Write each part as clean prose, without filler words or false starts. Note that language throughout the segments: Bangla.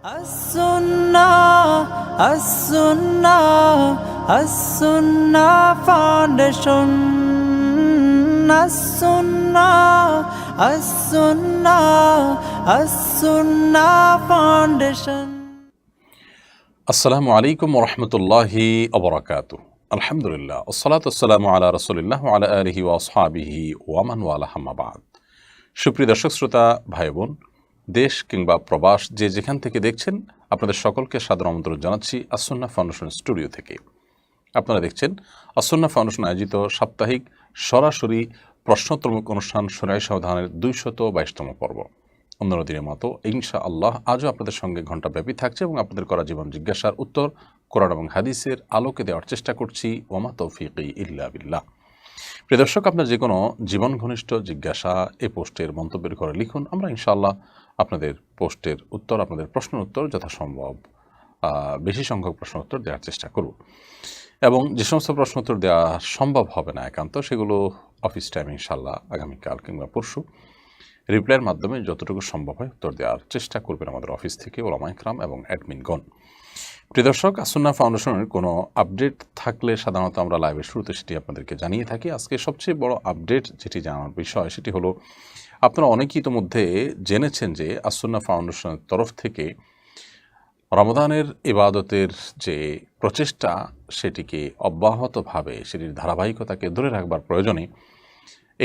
As-Sunnah, As-Sunnah, As-Sunnah Foundation. As-Sunnah, As-Sunnah, As-Sunnah Foundation. আসসালামু আলাইকুম ওরহমতুল্লাহি ওবরাকাতুহু। আলহামদুলিল্লাহ ওসসালাতু ওয়াসসালামু আলা রাসূলিল্লাহ ওয়া আলা আলিহি ওয়া আসহাবিহি ওয়া মান ওয়ালাহ আম্মা বাদ। সুপ্রিয় দর্শক শ্রোতা ভাই বোন, দেশ কিংবা প্রবাস যে যেখান থেকে দেখছেন, আপনাদের সকলকে সাদর আমন্ত্রণ জানাচ্ছি আস-সুন্নাহ ফাউন্ডেশন স্টুডিও থেকে। আপনারা দেখছেন আস-সুন্নাহ ফাউন্ডেশন আয়োজিত সাপ্তাহিক সরাসরি প্রশ্নোত্তরমূলক অনুষ্ঠান শরীয়ত সমাধানের ২২২তম পর্ব। অন্য দিনের মতো ইনশাআল্লাহ আজও আপনাদের সঙ্গে ঘণ্টাব্যাপী থাকছে এবং আপনাদের করা জীবন জিজ্ঞাসার উত্তর কোরআন এবং হাদিসের আলোকে দেওয়ার চেষ্টা করছি। ওমা তৌফিকি ইল্লা বিল্লাহ। প্রিয় দর্শক, আপনার যে কোনো জীবন ঘনিষ্ঠ জিজ্ঞাসা এই পোস্টের মন্তব্যের ঘরে লিখুন। আমরা ইনশাআল্লাহ আপনাদের পোস্টের উত্তর, আপনাদের প্রশ্নের উত্তর যথাসম্ভব বেশি সংখ্যক প্রশ্ন উত্তর দেওয়ার চেষ্টা করব। এবং যে সমস্ত প্রশ্ন উত্তর দেওয়া সম্ভব হবে না একান্ত, সেগুলো অফিস টাইম ইনশাআল্লাহ আগামীকাল কিংবা পরশু রিপ্লাইয়ের মাধ্যমে যতটুকু সম্ভব হয় উত্তর দেওয়ার চেষ্টা করবেন আমাদের অফিস থেকে ওলামা ইকরাম এবং অ্যাডমিনগণ। প্রিয় দর্শক, আস-সুন্নাহ ফাউন্ডেশনের কোনো আপডেট থাকলে সাধারণত আমরা লাইভের শুরুতে সেটি আপনাদেরকে জানিয়ে থাকি। আজকে সবচেয়ে বড় আপডেট যেটি জানার বিষয় সেটি হলো, আপনারা অনেকেই ইতোমধ্যে জেনেছেন যে আস-সুন্নাহ ফাউন্ডেশনের তরফ থেকে রমাদানের ইবাদতের যে প্রচেষ্টা সেটিকে অব্যাহতভাবে সেটির ধারাবাহিকতাকে ধরে রাখবার প্রয়োজনে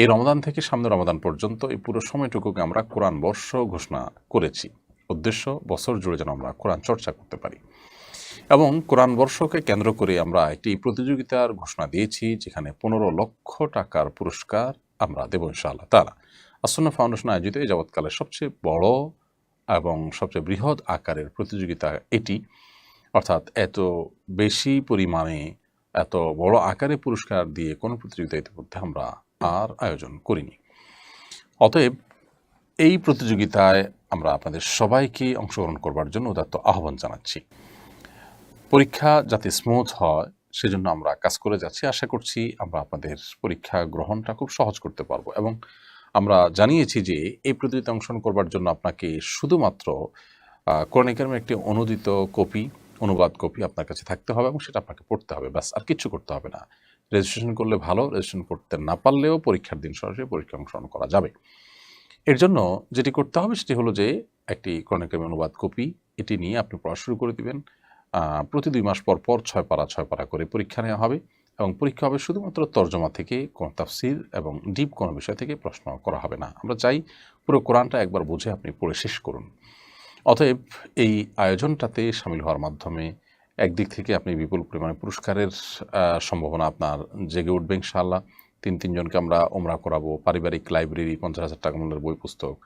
এই রমাদান থেকে সামনে রমাদান পর্যন্ত এই পুরো সময়টুকুকে আমরা কোরআন বর্ষ ঘোষণা করেছি। উদ্দেশ্য, বছর জুড়ে যেন আমরা কোরআন চর্চা করতে পারি। এবং কোরআন বর্ষকে কেন্দ্র করে আমরা একটি প্রতিযোগিতার ঘোষণা দিয়েছি, যেখানে ১৫ লক্ষ টাকার পুরস্কার আমরা দেব ইনশাআল্লাহ তাআলা। আস-সুন্নাহ ফাউন্ডেশন আয়োজিত এই যাবৎকালের সবচেয়ে বড় এবং সবচেয়ে বৃহৎ আকারের প্রতিযোগিতা এটি। অর্থাৎ এত বেশি পরিমাণে এত বড় আকারে পুরস্কার দিয়ে কোনো প্রতিযোগিতা ইতিমধ্যে আমরা আর আয়োজন করিনি। অতএব এই প্রতিযোগিতায় আমরা আপনাদের সবাইকে অংশগ্রহণ করবার জন্য উদাত্ত আহ্বান জানাচ্ছি। পরীক্ষা যাতে স্মুথ হয় সেজন্য আমরা কাজ করে যাচ্ছি। আশা করছি আমরা আপনাদের পরীক্ষা গ্রহণটা খুব সহজ করতে পারবো। এবং আমরা জানিয়েছি যে এই প্রতিযোগিতায় অংশগ্রহণ করবার জন্য আপনাকে শুধুমাত্র কোরআন কারীমের একটি অনুদিত কপি, অনুবাদ কপি আপনার কাছে থাকতে হবে এবং সেটা আপনাকে পড়তে হবে। ব্যাস, আর কিচ্ছু করতে হবে না। রেজিস্ট্রেশন করলে ভালো, রেজিস্ট্রেশন করতে না পারলেও পরীক্ষার দিন সরাসরি পরীক্ষা অংশগ্রহণ করা যাবে। এর জন্য যেটি করতে হবে সেটি হলো যে একটি কোরআন কারীমের অনুবাদ কপি এটি নিয়ে আপনি পড়া শুরু করে দিবেন। প্রতি ২ মাস পর পর ৬ পারা করে পরীক্ষা নেওয়া হবে এবং পরীক্ষা হবে শুধুমাত্র তর্জমা থেকে, কোনো তাফসির এবং ডিপ কোনো বিষয় থেকে প্রশ্ন করা হবে না। আমরা চাই পুরো কোরআনটা একবার বুঝে আপনি পড়ে শেষ করুন। অতএব এই আয়োজনটাতে শামিল হওয়ার মাধ্যমে একদিক থেকে আপনি বিপুল পরিমাণে পুরস্কারের সম্ভাবনা আপনার জেগে উঠবে ইনশাআল্লাহ। ৩ জনকে আমরা ওমরা করাবো। পারিবারিক লাইব্রেরি ৫০,০০০ টাকা মূল্যের বই পুস্তক,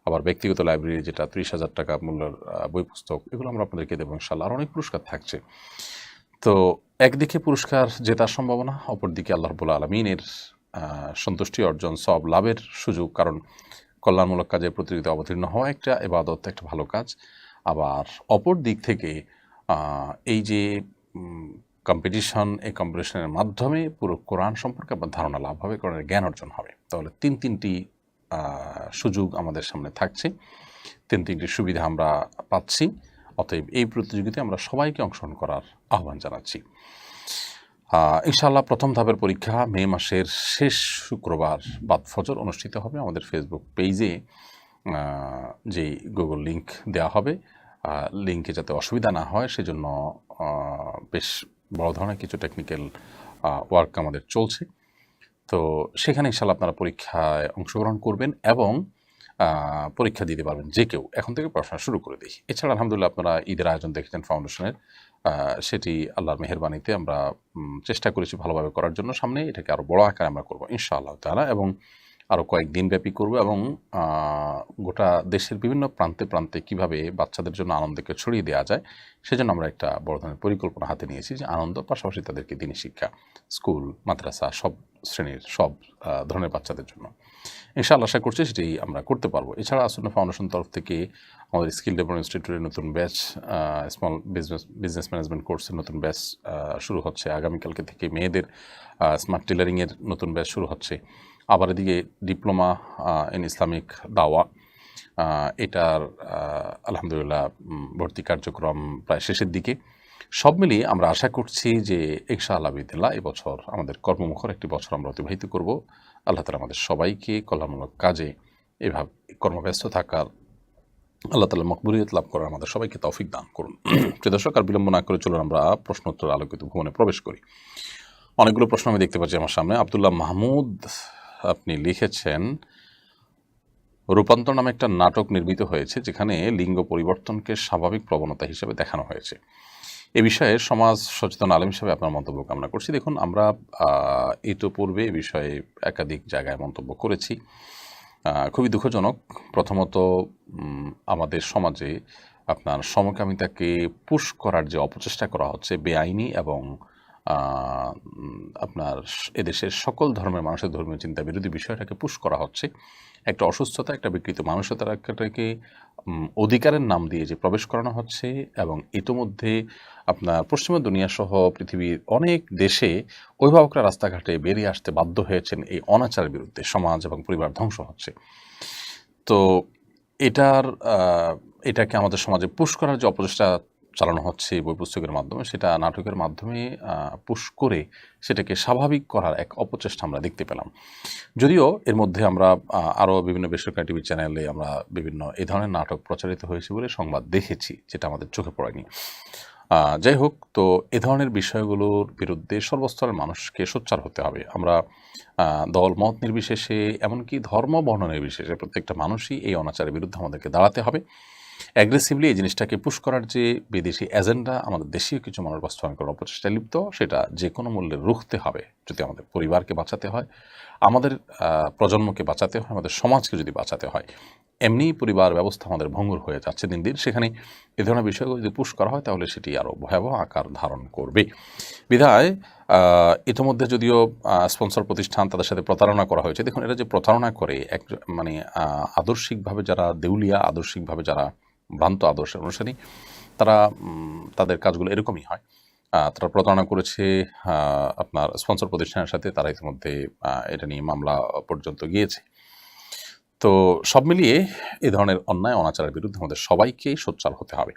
আবার ব্যক্তিগত লাইব্রেরি যেটা ৩০,০০০ টাকা মূল্যের বই পুস্তক, এগুলো আমরা আপনাদেরকে দেবো ইনশাআল্লাহ। আর অনেক পুরস্কার থাকছে। তো একদিকে পুরস্কার জেতার সম্ভাবনা, অপরদিকে আল্লাহ রাব্বুল আলামিনের সন্তুষ্টি অর্জন, সওয়াব লাভের সুযোগ। কারণ কল্যাণমূলক কাজে প্রতিযোগিতা অবতীর্ণ হওয়া একটা ইবাদত, একটা ভালো কাজ। আবার অপর দিক থেকে এই যে কম্পিটিশন, এই কম্পিটিশনের মাধ্যমে পুরো কোরআন সম্পর্কে আপনার ধারণা লাভ হবে, কোরআনের জ্ঞান অর্জন হবে। তাহলে তিনটি সুযোগ আমাদের সামনে থাকছে, তিনটি সুবিধা আমরা পাচ্ছি। অতএব এই প্রতিযোগিতায় আমরা সবাইকে অংশগ্রহণ করার আহ্বান জানাচ্ছি। ইনশাআল্লাহ প্রথম ধাপের পরীক্ষা মে মাসের শেষ শুক্রবার বাদ ফজর অনুষ্ঠিত হবে। আমাদের ফেসবুক পেজে যে গুগল লিঙ্ক দেওয়া হবে, লিঙ্কে যাতে অসুবিধা না হয় সেজন্য বেশ বড় ধরনের কিছু টেকনিক্যাল ওয়ার্ক আমাদের চলছে। তো সেখানে ইনশাআল্লাহ আপনারা পরীক্ষায় অংশগ্রহণ করবেন এবং পরীক্ষা দিতে পারবেন যে কেউ। এখন থেকে পড়াশোনা শুরু করে দিই। এছাড়া আলহামদুলিল্লাহ আপনারা ঈদের আয়োজন দেখেছেন ফাউন্ডেশনের, সেটি আল্লাহর মেহেরবানিতে আমরা চেষ্টা করেছি ভালোভাবে করার জন্য। সামনে এটাকে আরও বড় আকারে আমরা করবো ইনশাআল্লাহ তাআলা এবং আরও কয়েকদিন ব্যাপী করব এবং গোটা দেশের বিভিন্ন প্রান্তে প্রান্তে কীভাবে বাচ্চাদের জন্য আনন্দকে ছড়িয়ে দেওয়া যায় সেজন্য আমরা একটা বড় ধরনের পরিকল্পনা হাতে নিয়েছি, যে আনন্দ পাশাপাশি তাদেরকে দিনী শিক্ষা, স্কুল, মাদ্রাসা, সব শ্রেণীর সব ধরনের বাচ্চাদের জন্য ইনশাআল্লাহ আশা করছি সেটি আমরা করতে পারবো। এছাড়া আস-সুন্নাহ ফাউন্ডেশন তরফ থেকে আমাদের স্কিল ডেভেলপমেন্ট ইনস্টিটিউটের নতুন ব্যাচ, স্মল বিজনেস ম্যানেজমেন্ট কোর্সের নতুন ব্যাচ শুরু হচ্ছে। আগামীকালকে থেকে মেয়েদের স্মার্ট টেলারিংয়ের নতুন ব্যাচ শুরু হচ্ছে। আবার এদিকে ডিপ্লোমা ইন ইসলামিক দাওয়া এটার আলহামদুলিল্লাহ ভর্তি কার্যক্রম প্রায় শেষের দিকে। সব মিলিয়ে আমরা আশা করছি যে ইনশাআল্লাহ বিদিল্লাহ এবছর আমাদের কর্মমুখর একটি বছর আমরা অতিবাহিত করব। আল্লাহ তাআলা আমাদের সবাইকে কল্যাণমূলক কাজে এভাবে কর্মব্যস্ত থাকার, আল্লাহ তাআলা মকবুলিয়ত লাভ করার আমাদের সবাইকে তৌফিক দান করুন। প্রিয় দর্শক, আর বিলম্ব না করে চলুন আমরা প্রশ্নোত্তর আলোকিত ভুবনে প্রবেশ করি। অনেকগুলো প্রশ্ন আমি দেখতে পাচ্ছি আমার সামনে। আব্দুল্লাহ মাহমুদ আপনি লিখেছেন, রূপান্তর নামে একটা নাটক নির্মিত হয়েছে যেখানে লিঙ্গ পরিবর্তনকে স্বাভাবিক প্রবণতা হিসেবে দেখানো হয়েছে। এ বিষয়ে সমাজ সচেতন আলেম হিসেবে আপনার মন্তব্য কামনা করছি। দেখুন, আমরা ইতোপূর্বে এ বিষয়ে একাধিক জায়গায় মন্তব্য করেছি। খুবই দুঃখজনক। প্রথমত আমাদের সমাজে আপনার সমকামিতাকে পুশ করার যে অপচেষ্টা করা হচ্ছে বেআইনি এবং আপনার এদেশের সকল ধর্মের মানুষের ধর্মীয় চিন্তা বিরোধী বিষয়টাকে পুশ করা হচ্ছে। একটা অসুস্থতা, একটা বিকৃত মানসিকতাকে অধিকারের নাম দিয়ে যে প্রবেশ করানো হচ্ছে, এবং ইতোমধ্যে আপনার পশ্চিমা দুনিয়াসহ পৃথিবীর অনেক দেশে অভিভাবকরা রাস্তাঘাটে বেরিয়ে আসতে বাধ্য হয়েছেন এই অনাচারের বিরুদ্ধে। সমাজ এবং পরিবার ধ্বংস হচ্ছে। তো এটাকে আমাদের সমাজে পুশ করার যে অপচেষ্টা চালানো হচ্ছে বই পুস্তকের মাধ্যমে, সেটা নাটকের মাধ্যমে পুশ করে সেটাকে স্বাভাবিক করার এক অপচেষ্টা আমরা দেখতে পেলাম। যদিও এর মধ্যে আমরা আরও বিভিন্ন বেসরকারি টিভি চ্যানেলে আমরা বিভিন্ন এই ধরনের নাটক প্রচারিত হয়েছে বলে সংবাদ দেখেছি, যেটা আমাদের চোখে পড়েনি। যাই হোক, তো এ ধরনের বিষয়গুলোর বিরুদ্ধে সর্বস্তরের মানুষকে সোচ্চার হতে হবে। আমরা দল মত নির্বিশেষে, এমনকি ধর্ম বর্ণ নির্বিশেষে প্রত্যেকটা মানুষই এই অনাচারের বিরুদ্ধে আমাদেরকে দাঁড়াতে হবে। অ্যাগ্রেসিভলি এই জিনিসটাকে পুশ করার যে বিদেশি এজেন্ডা আমাদের দেশীয় কিছু মানুষ বাস্তবায়ন করার অপচেষ্টায় লিপ্ত, সেটা যে কোনো মূল্যে রুখতে হবে। যদি আমাদের পরিবারকে বাঁচাতে হয়, আমাদের প্রজন্মকে বাঁচাতে হয়, আমাদের সমাজকে যদি বাঁচাতে হয়, এমনি পরিবার ব্যবস্থা আমাদের ভঙ্গুর হয়ে যাচ্ছে দিন দিন। সেখানে এ ধরনের বিষয়গুলো যদি পুশ করা হয় তাহলে সেটি আরও ভয়াবহ আকার ধারণ করবে। বিধায় ইতিমধ্যে যদিও স্পন্সর প্রতিষ্ঠান, তাদের সাথে প্রতারণা করা হয়েছে। দেখুন, এরা যে প্রতারণা করে মানে আদর্শিকভাবে যারা দেউলিয়া, আদর্শিকভাবে যারা ভ্রান্ত আদর্শের অনুসারী, তারা তাদের কাজগুলো এরকমই হয়। তারা প্রতারণা করেছে আপনার স্পন্সর প্রতিষ্ঠানের সাথে। তারা ইতিমধ্যে এটা নিয়ে মামলা পর্যন্ত গিয়েছে। তো সব মিলিয়ে এই ধরনের অন্যায় অনাচারের বিরুদ্ধে আমাদের সবাইকেই সোচ্চার হতে হবে।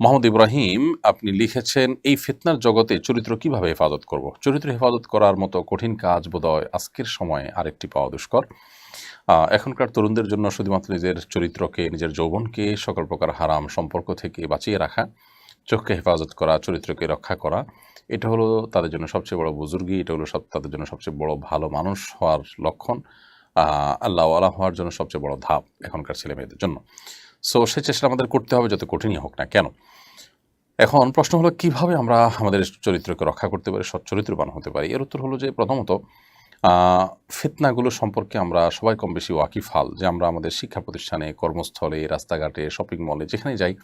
মোহাম্মদ ইব্রাহিম আপনি লিখেছেন, এই ফিতনার জগতে চরিত্র কিভাবে হেফাজত করব? চরিত্র হেফাজত করার মতো কঠিন কাজ বোধহয় আজকের সময়ে আরেকটি পাওয়া দুষ্কর। এখনকার তরুণদের জন্য শুধুমাত্র নিজের চরিত্রকে, নিজের যৌবনকে সকল প্রকার হারাম সম্পর্ক থেকে বাঁচিয়ে রাখা, চোখকে হেফাজত করা, চরিত্রকে রক্ষা করা, এটা হলো তাদের জন্য সবচেয়ে বড় বুজুর্গি। এটা হলো তাদের জন্য সবচেয়ে বড় ভালো মানুষ হওয়ার লক্ষণ, আল্লাহওয়ালা হওয়ার জন্য সবচেয়ে বড় ধাপ এখনকার ছেলে মেয়েদের জন্য। সো সে চেষ্টা আমাদের করতে হবে, যত কঠিনই হোক না কেন। এখন প্রশ্ন হলো, কিভাবে আমরা আমাদের চরিত্রকে রক্ষা করতে পারি, সচ্চরিত্রবান হতে পারি? এর উত্তর হলো যে, প্রথমত ফিতনাগুলো সম্পর্কে আমরা সবাই কম বেশি ওয়াকিফাল। যে আমরা আমাদের শিক্ষা প্রতিষ্ঠানে, কর্মস্থলে, রাস্তাঘাটে, শপিং মলে, যেখানে যাই,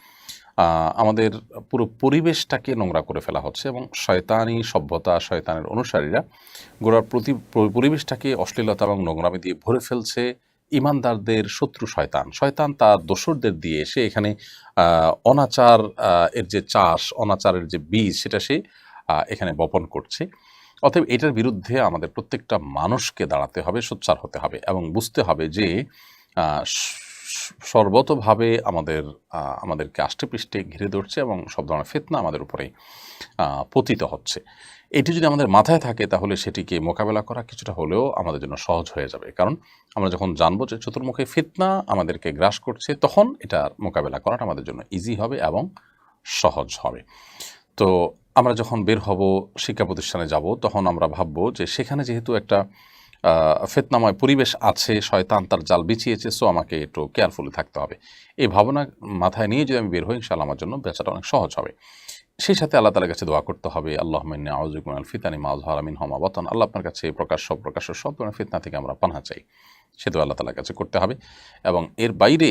আমাদের পুরো পরিবেশটাকে নোংরা করে ফেলা হচ্ছে, এবং শয়তানি সভ্যতা, শয়তানের অনুসারীরা গোড়ার পরিবেশটাকে অশ্লীলতা এবং নোংরামি দিয়ে ভরে ফেলছে। ইমানদারদের শত্রু শয়তান, শয়তান তার দোসরদের দিয়ে সে এখানে অনাচার এর যে চাষ, অনাচারের যে বীজ, সেটা সে এখানে বপন করছে। অতএব এটার বিরুদ্ধে আমাদের প্রত্যেকটা মানুষকে দাঁড়াতে হবে, সোচ্চার হতে হবে, এবং বুঝতে হবে যে সর্বতভাবে আমাদেরকে আষ্টেপৃষ্ঠে ঘিরে ধরছে, এবং সব ধরনের ফিতনা আমাদের উপরে পতিত হচ্ছে। এটি যদি আমাদের মাথায় থাকে, তাহলে সেটিকে মোকাবেলা করা কিছুটা হলেও আমাদের জন্য সহজ হয়ে যাবে। কারণ আমরা যখন জানবো যে চতুর্মুখী ফিতনা আমাদেরকে গ্রাস করছে, তখন এটার মোকাবেলা করাটা আমাদের জন্য ইজি হবে এবং সহজ হবে। তো আমরা যখন বের হব, শিক্ষা প্রতিষ্ঠানে যাব, তখন আমরা ভাববো যে সেখানে যেহেতু একটা ফিতনাময় পরিবেশ আছে, শয়তান তার জাল বিছিয়েছে, সো আমাকে একটু কেয়ারফুলি থাকতে হবে। এই ভাবনা মাথায় নিয়ে যদি আমি বের হই, ইনশাআল্লাহ আমার জন্য বেচাটা অনেক সহজ হবে। সেই সাথে আল্লাহ তাআলার কাছে দোয়া করতে হবে, আল্লাহুম্মা ইন্নী আউযু বিকা মিনাল ফিতানি মা যাহারা মিনহা ওয়া মা বাতান। আল্লাহ আপনার কাছে প্রকাশ্য সব ধরনের ফিতনা থেকে আমরা পানাহ চাই। সে দোয়া আল্লাহ তাআলার কাছে করতে হবে। এবং এর বাইরে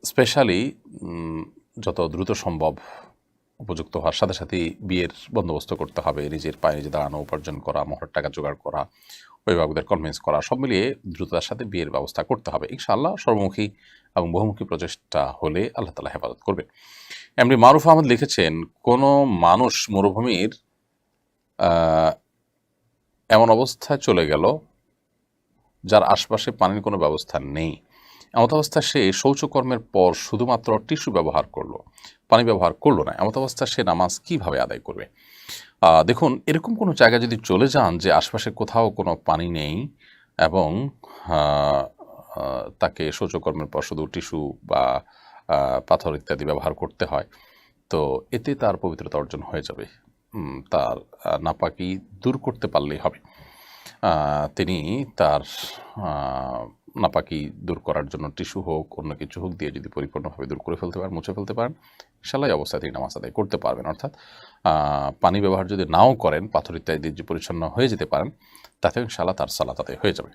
স্পেশালি যত দ্রুত সম্ভব উপযুক্ত হওয়ার সাথে সাথেই বিয়ের বন্দোবস্ত করতে হবে। নিজের পায়ে নিজে দাঁড়ানো, উপার্জন করা, মোহর টাকা জোগাড় করা, অভিভাবকদের কনভিন্স করা, সব মিলিয়ে দ্রুততার সাথে বিয়ের ব্যবস্থা করতে হবে। ইনশাআল্লাহ সর্বমুখী এবং বহুমুখী প্রচেষ্টা হলে আল্লাহ তাআলা হেফাজত করবে। এমনি মারুফ আহমদ লিখেছেন, কোনো মানুষ মরুভূমির এমন অবস্থায় চলে গেল যার আশপাশে পানির কোনো ব্যবস্থা নেই, এমত অবস্থায় সে শৌচকর্মের পর শুধুমাত্র টিস্যু ব্যবহার করলো, পানি ব্যবহার করলো না, এমত অবস্থায় সে নামাজ কিভাবে আদায় করবে? দেখুন, এরকম কোনো জায়গায় যদি চলে যান যে আশপাশে কোথাও কোনো পানি নেই এবং আহ, তাকে শৌচকর্মের পর শুধু টিস্যু বা পাথর ইত্যাদি ব্যবহার করতে হয়, তো এতে তার পবিত্রতা অর্জন হয়ে যাবে। তার নাপাকি দূর করতে পারলেই হবে। তিনি তার নাপাকি দূর করার জন্য টিস্যু হোক, অন্য কিছু হোক দিয়ে যদি পরিপূর্ণভাবে দূর করে ফেলতে পারেন, মুছে ফেলতে পারেন, ইনশাআল্লাহ এই অবস্থায় তিনি নামাজ আদায় করতে পারবেন। অর্থাৎ পানি ব্যবহার যদি নাও করেন, পাথর ইত্যাদি যে পরিচ্ছন্ন হয়ে যেতে পারেন, তাতেও ইনশাআল্লাহ তার সালাত আদায় হয়ে যাবে।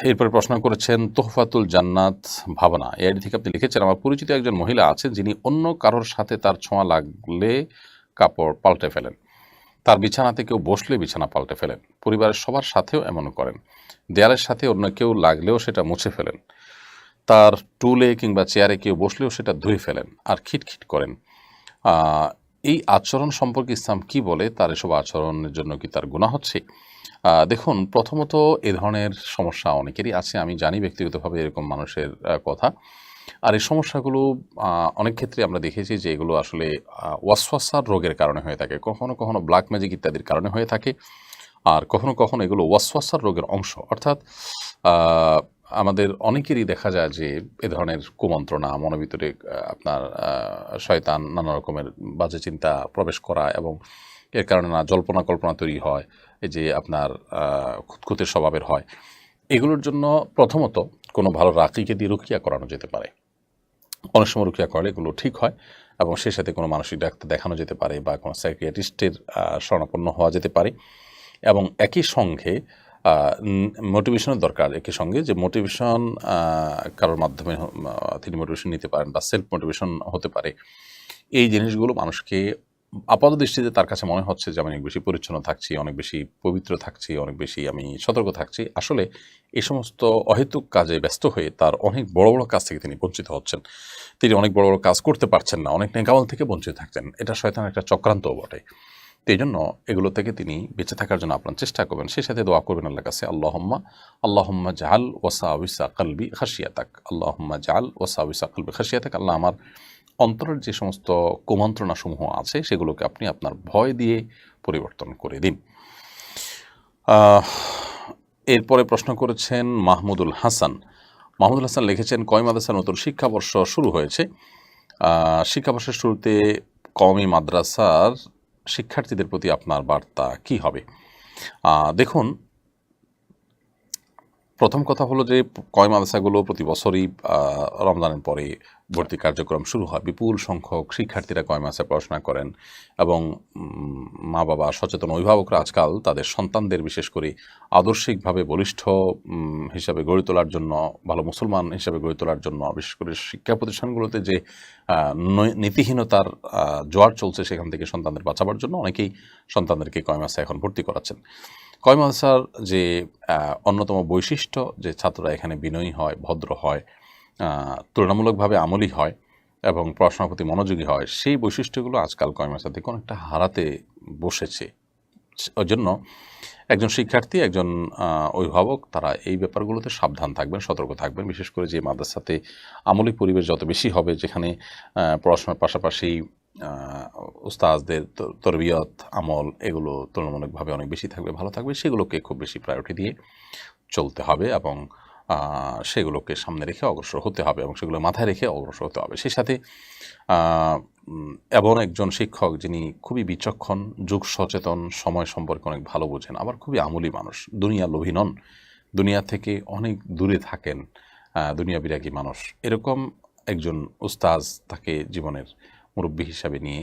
এরপরে প্রশ্ন করেছেন তোহফাতুল জান্নাত ভাবনা, এই আইডি থেকে আপনি লিখেছেন, আমার পরিচিত একজন মহিলা আছেন যিনি অন্য কারোর সাথে তার ছোঁয়া লাগলে কাপড় পাল্টে ফেলেন, তার বিছানাতে কেউ বসলে বিছানা পাল্টে ফেলেন, পরিবারের সবার সাথেও এমন করেন, দেয়ালের সাথে অন্য কেউ লাগলেও সেটা মুছে ফেলেন, তার টুলে কিংবা চেয়ারে কেউ বসলেও সেটা ধুয়ে ফেলেন আর খিটখিট করেন। এই আচরণ সম্পর্কে ইসলাম কি বলে? তার এসব আচরণের জন্য কি তার গুনাহ হচ্ছে? দেখুন, প্রথমত এ ধরনের সমস্যা অনেকেরই আছে, আমি জানি ব্যক্তিগতভাবে এরকম মানুষের কথা। আর এই সমস্যাগুলো অনেক ক্ষেত্রে আমরা দেখেছি যে এগুলো আসলে ওয়াসওয়াসার রোগের কারণে হয়ে থাকে, কখনো কখনো ব্ল্যাক ম্যাজিক ইত্যাদির কারণে হয়ে থাকে, আর কখনো কখনো এগুলো ওয়াসওয়াসার রোগের অংশ। অর্থাৎ আমাদের অনেকেরই দেখা যায় যে এ ধরনের কুমন্ত্রণা, মনের ভিতরে আপনার শয়তান নানা রকমের বাজে চিন্তা প্রবেশ করা এবং এর কারণে না জল্পনা কল্পনা তৈরি হয়, এই যে আপনার খুঁতখুঁতের স্বভাবের হয়। এগুলোর জন্য প্রথমত কোনো ভালো রাকিকে দিয়ে রুকিয়া করানো যেতে পারে। অনেক সময় রুকিয়া করলে এগুলো ঠিক হয় এবং সেই সাথে কোনো মানসিক ডাক্তার দেখানো যেতে পারে বা কোনো সাইকিয়াট্রিস্টের শরণাপন্ন হওয়া যেতে পারে। এবং একই সঙ্গে মোটিভেশনের দরকার, একই সঙ্গে যে মোটিভেশন কারোর মাধ্যমে তিনি মোটিভেশন নিতে পারেন বা সেলফ মোটিভেশন হতে পারে। এই জিনিসগুলো মানুষকে আপাত দৃষ্টিতে তার কাছে মনে হচ্ছে যে আমি অনেক বেশি পরিচ্ছন্ন থাকছি, অনেক বেশি পবিত্র থাকছি, অনেক বেশি আমি সতর্ক থাকছি। আসলে এই সমস্ত অহেতুক কাজে ব্যস্ত হয়ে তার অনেক বড় বড় কাজ থেকে তিনি বঞ্চিত হচ্ছেন। তিনি অনেক বড় বড় কাজ করতে পারছেন না, অনেক নেকামল থেকে বঞ্চিত থাকছেন। এটা শয়তানের একটা চক্রান্তও বটে। তো এই জন্য এগুলো থেকে তিনি বেঁচে থাকার জন্য আপনার চেষ্টা করবেন, সেই সাথে দোয়া করবেন আল্লাহর কাছে, আল্লাহুম্মা জাআল ওয়াসাউিসা কলবি খাশিয়াতাক, আল্লাহুম্মা জাআল ওয়াসাউিসা কলবি খাশিয়াতাক। আল্লাহ, আমার অন্তরের যে সমস্ত কুমন্ত্রণাসমূহ আছে সেগুলোকে আপনি আপনার ভয় দিয়ে পরিবর্তন করে দিন। এরপরে প্রশ্ন করেছেন মাহমুদুল হাসান। মাহমুদুল হাসান লিখেছেন, কওমি মাদ্রাসার নতুন শিক্ষাবর্ষ শুরু হয়েছে। শিক্ষাবর্ষের শুরুতে কওমি মাদ্রাসার শিক্ষার্থীদের প্রতি আপনার বার্তা কি হবে? দেখুন, প্রথম কথা হলো যে কওমি মাদ্রাসাগুলো প্রতি বছরই রমজানের পরে ভর্তি কার্যক্রম শুরু হয়। বিপুল সংখ্যক শিক্ষার্থীরা কওমি মাদ্রাসায় পড়াশোনা করেন এবং মা বাবা, সচেতন অভিভাবকরা আজকাল তাদের সন্তানদের বিশেষ করে আদর্শিকভাবে বলিষ্ঠ হিসাবে গড়ে তোলার জন্য, ভালো মুসলমান হিসাবে গড়ে তোলার জন্য, বিশেষ করে শিক্ষা প্রতিষ্ঠানগুলোতে যে নীতিহীনতার জোয়ার চলছে সেখান থেকে সন্তানদের বাঁচাবার জন্য অনেকেই সন্তানদেরকে কওমি মাদ্রাসায় এখন ভর্তি করাচ্ছেন। কওমি মাদ্রাসার যে অন্যতম বৈশিষ্ট্য যে ছাত্ররা এখানে বিনয়ী হয়, ভদ্র হয়, তুলনামূলকভাবে আমলি হয় এবং পড়াশোনার প্রতি মনোযোগী হয়, সেই বৈশিষ্ট্যগুলো আজকাল কওমি মাদ্রাসা থেকে অনেকটা হারাতে বসেছে। ওই জন্য একজন শিক্ষার্থী, একজন অভিভাবক, তারা এই ব্যাপারগুলোতে সাবধান থাকবেন, সতর্ক থাকবেন। বিশেষ করে যে মাদ্রাসাতে আমলি পরিবেশ যত বেশি হবে, যেখানে পড়াশোনার পাশাপাশি উস্তাজদের তরবিয়ত, আমল এগুলো তুলনামূলকভাবে অনেক বেশি থাকবে, ভালো থাকবে, সেগুলোকে খুব বেশি প্রায়োরিটি দিয়ে চলতে হবে এবং সেগুলোকে সামনে রেখে অগ্রসর হতে হবে এবং সেগুলো মাথায় রেখে অগ্রসর হতে হবে। সেই সাথে এমন একজন শিক্ষক যিনি খুবই বিচক্ষণ, যুগ সচেতন, সময় সম্পর্কে অনেক ভালো বোঝেন, আবার খুবই আমলি মানুষ, দুনিয়া লোভী নন, দুনিয়া থেকে অনেক দূরে থাকেন, দুনিয়া বিরাগী মানুষ, এরকম একজন উস্তাজ তাকে জীবনের মুরব্বী হিসাবে নিয়ে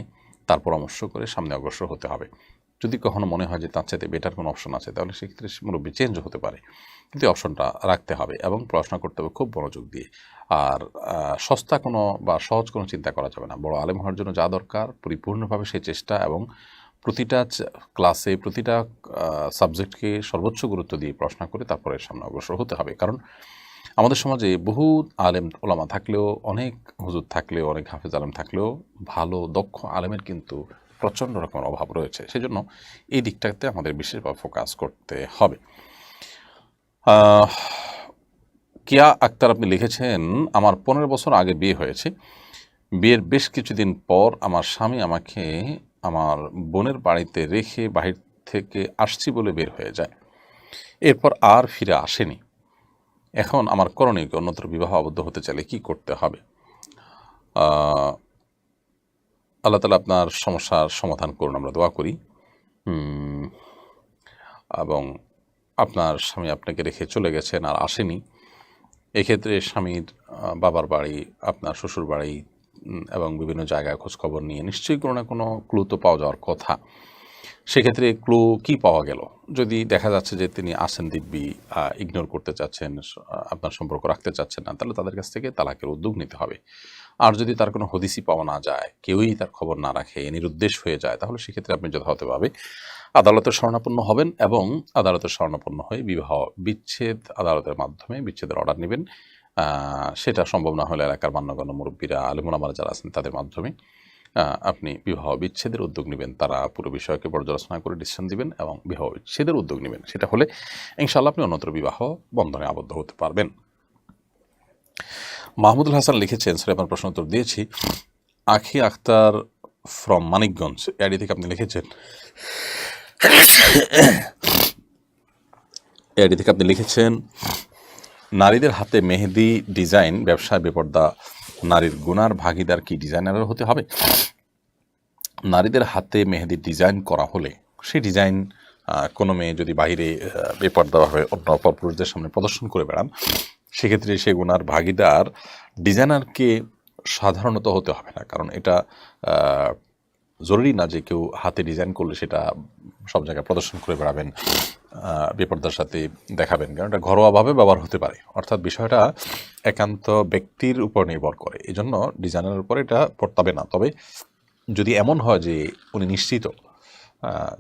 তার পরামর্শ করে সামনে অগ্রসর হতে হবে। যদি কখনো মনে হয় যে তার চাইতে বেটার কোনো অপশন আছে, তাহলে সেক্ষেত্রে মুরব্বী চেঞ্জ হতে পারে, কিন্তু অপশনটা রাখতে হবে এবং পড়াশোনা করতে হবে খুব মনোযোগ দিয়ে। আর সস্তা কোনো বা সহজ কোনো চিন্তা করা যাবে না। বড় আলেম হওয়ার জন্য যা দরকার পরিপূর্ণভাবে সেই চেষ্টা এবং প্রতিটা ক্লাসে প্রতিটা সাবজেক্টকে সর্বোচ্চ গুরুত্ব দিয়ে পড়াশোনা করে তারপরে সামনে অগ্রসর হতে হবে। কারণ আমাদের সমাজে বহু আলেম ওলামা থাকলেও, অনেক হুজুর থাকলেও, অনেক হাফেজ আলেম থাকলেও ভালো দক্ষ আলেমের কিন্তু প্রচণ্ড রকমের অভাব রয়েছে। সেজন্য এই দিকটাতে আমাদের বিশেষভাবে ফোকাস করতে হবে। কিয়া আক্তার আপনি লিখেছেন, আমার 15 বছর আগে বিয়ে হয়েছে। বিয়ের বেশ কিছুদিন পর আমার স্বামী আমাকে আমার বোনের বাড়িতে রেখে বাহির থেকে আসছি বলে বের হয়ে যায়। এরপর আর ফিরে আসেনি। এখন আমার করণীয় কি? অন্যত্র বিবাহ আবদ্ধ হতে চাইলে কি করতে হবে? আল্লাহ তাআলা আপনার সমস্যার সমাধান করুন, আমরা দোয়া করি। এবং আপনার স্বামী আপনাকে রেখে চলে গেছেন আর আসেনি। এক্ষেত্রে স্বামীর বাবার বাড়ি, আপনার শ্বশুর বাড়ি এবং বিভিন্ন জায়গায় খোঁজখবর নিয়ে নিশ্চয়ই কোনো না কোনো ক্লু তো পাওয়া যাওয়ার কথা। সেক্ষেত্রে ক্লু কি পাওয়া গেল? যদি দেখা যাচ্ছে যে তিনি আসেন দিব্যি, ইগনোর করতে চাচ্ছেন, আপনার সম্পর্ক রাখতে চাচ্ছেন না, তাহলে তাদের কাছ থেকে তালাকের উদ্যোগ নিতে হবে। আর যদি তার কোনো হদিসই পাওয়া না যায়, কেউই তার খবর না রাখে, নিরুদ্দেশ হয়ে যায়, তাহলে সেক্ষেত্রে আপনি যথাযথভাবে আদালতের শরণাপন্ন হবেন এবং আদালতের শরণাপন্ন হয়ে বিবাহ বিচ্ছেদ আদালতের মাধ্যমে বিচ্ছেদের অর্ডার নেবেন। সেটা সম্ভব না হলে এলাকার মান্যগণ্য মুরব্বীরা, আলেম ওলামারা যারা আছেন তাদের মাধ্যমে আপনি বিবাহ বিচ্ছেদের উদ্যোগ নেবেন। তারা পুরো বিষয়কে পর্যালোচনা করে ডিসিশন দিবেন এবং বিবাহ বিচ্ছেদের উদ্যোগ নেবেন। সেটা হলে ইনশাআল্লাহ আপনি অন্যত্র বিবাহ বন্ধনে আবদ্ধ হতে পারবেন। মাহমুদুল হাসান লিখেছেন, স্যার আপনার প্রশ্ন উত্তর দিয়েছি। আখি আখতার ফ্রম মানিকগঞ্জ এডি থেকে আপনি লিখেছেন নারীদের হাতে মেহেদি ডিজাইন ব্যবসায় বেপর্দা নারীর গুনার ভাগিদার কি ডিজাইনার হতে হবে? নারীদের হাতে মেহেদি ডিজাইন করা হলে সেই ডিজাইন কোনো মেয়ে যদি বাইরে বেপর্দাভাবে অন্য পরপুরুষদের সামনে প্রদর্শন করে বেড়ান, সেক্ষেত্রে সে গুনার ভাগিদার ডিজাইনারকে সাধারণত হতে হবে না। কারণ এটা জরুরি না যে কেউ হাতে ডিজাইন করলে সেটা সব জায়গায় প্রদর্শন করে বেড়াবেন, বেপর্দার সাথে দেখাবেন, কারণ এটা ঘরোয়াভাবে ব্যবহার হতে পারে। অর্থাৎ বিষয়টা একান্ত ব্যক্তির উপর নির্ভর করে, এই জন্য ডিজাইনের উপর এটা পড়তাবে না। তবে যদি এমন হয় যে উনি নিশ্চিত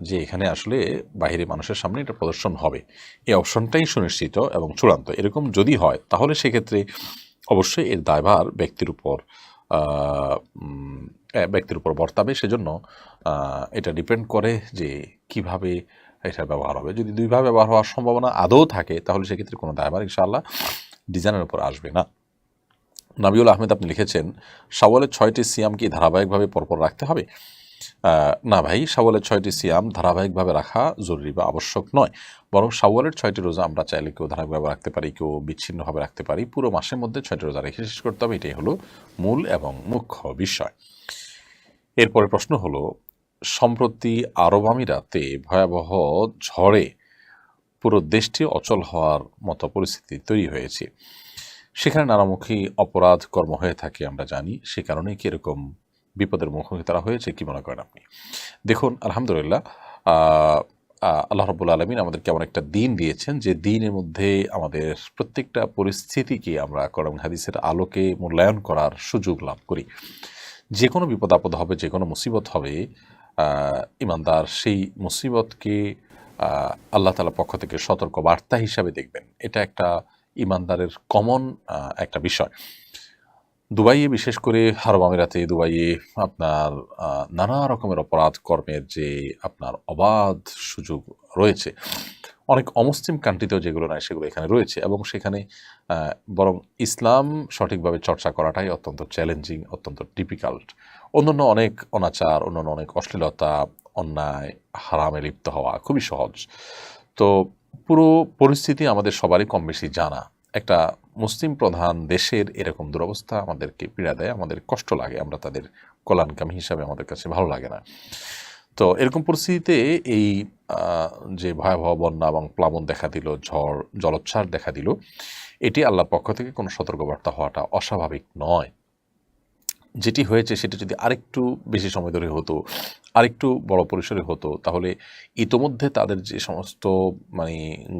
যে এখানে আসলে বাহিরে মানুষের সামনে এটা প্রদর্শন হবে, এই অপশনটাই সুনিশ্চিত এবং চূড়ান্ত, এরকম যদি হয় তাহলে সেক্ষেত্রে অবশ্যই এর দায়ভার ব্যক্তির উপর বর্তাবে। সেজন্য এটা ডিপেন্ড করে যে কিভাবে এটা ব্যবহার হবে। যদি দুইভাবে ব্যবহার হওয়ার সম্ভাবনা আদৌ থাকে তাহলে সেক্ষেত্রে কোনো দায়ভার ইনশাআল্লাহ ডিজাইনের উপর আসবে না। নাবিউল আহমেদ আপনি লিখেছেন, শাওয়ালের 6টি সিয়াম কি ধারাবাহিকভাবে পরপর রাখতে হবে? না ভাই, শাওয়ালের 6টি সিয়াম ধারাবাহিকভাবে রাখা জরুরি বা আবশ্যক নয়, বরং শাওয়ালের 6টি রোজা আমরা চাইলে কেউ ধারাবাহিকভাবে রাখতে পারি, কেউ বিচ্ছিন্নভাবে রাখতে পারি। পুরো মাসের মধ্যে 6টি রোজা রেখে শেষ করতে হবে, এটাই হলো মূল এবং মুখ্য বিষয়। এরপরে প্রশ্ন হলো, সম্প্রতি আরব আমিরাতে ভয়াবহ ঝড়ে পুরো দেশটি অচল হওয়ার মতো পরিস্থিতি তৈরি হয়েছে। সেখানে নানামুখী অপরাধ কর্ম হয়ে থাকে আমরা জানি, সে কারণে কি এরকম বিপদের মুখোমুখি তারা হয়েছে, কি মনে করেন আপনি? দেখুন, আলহামদুলিল্লাহ, আল্লাহ রাব্বুল আলামিন আমাদেরকে এমন একটা দিন দিয়েছেন যে দিনের মধ্যে আমাদের প্রত্যেকটা পরিস্থিতিকে আমরা কোরআন হাদিসের আলোকে মূল্যায়ন করার সুযোগ লাভ করি। যে কোনো বিপদ আপদ হবে, যে কোনো মুসিবত হবে, ইমানদার সেই মুসিবতকে আল্লাহ তাআলার পক্ষ থেকে সতর্ক বার্তা হিসাবে দেখবেন। এটা একটা ইমানদারের কমন একটা বিষয়। দুবাইয়ে, বিশেষ করে আরব আমিরাতে, দুবাইয়ে আপনার নানা রকমের অপরাধ কর্মের যে আপনার অবাধ সুযোগ রয়েছে। অনেক অমুসলিম কান্ট্রিতেও যেগুলো নাই সেগুলো এখানে রয়েছে, এবং সেখানে বরং ইসলাম সঠিকভাবে চর্চা করাটাই অত্যন্ত চ্যালেঞ্জিং, অত্যন্ত ডিফিকাল্ট। অন্যান্য অনেক অনাচার, অন্যান্য অনেক অশ্লীলতা, অন্যায়, হারামে লিপ্ত হওয়া খুবই সহজ। তো পুরো পরিস্থিতি আমাদের সবারই কম বেশি জানা। একটা মুসলিম প্রধান দেশের এরকম দুরবস্থা আমাদেরকে পীড়া দেয়, আমাদের কষ্ট লাগে, আমরা তাদের কল্যাণকামী হিসাবে আমাদের কাছে ভালো লাগে না। তো এরকম পরিস্থিতিতে এই যে ভয়াবহ বন্যা এবং প্লাবন দেখা দিল, ঝড় জলোচ্ছ্বাস দেখা দিল, এটি আল্লাহর পক্ষ থেকে কোনো সতর্কবার্তা হওয়াটা অস্বাভাবিক নয়। যেটি হয়েছে সেটা যদি আরেকটু বেশি সময় ধরে হতো, আরেকটু বড় পরিসরে হতো, তাহলে ইতোমধ্যে তাদের যে সমস্ত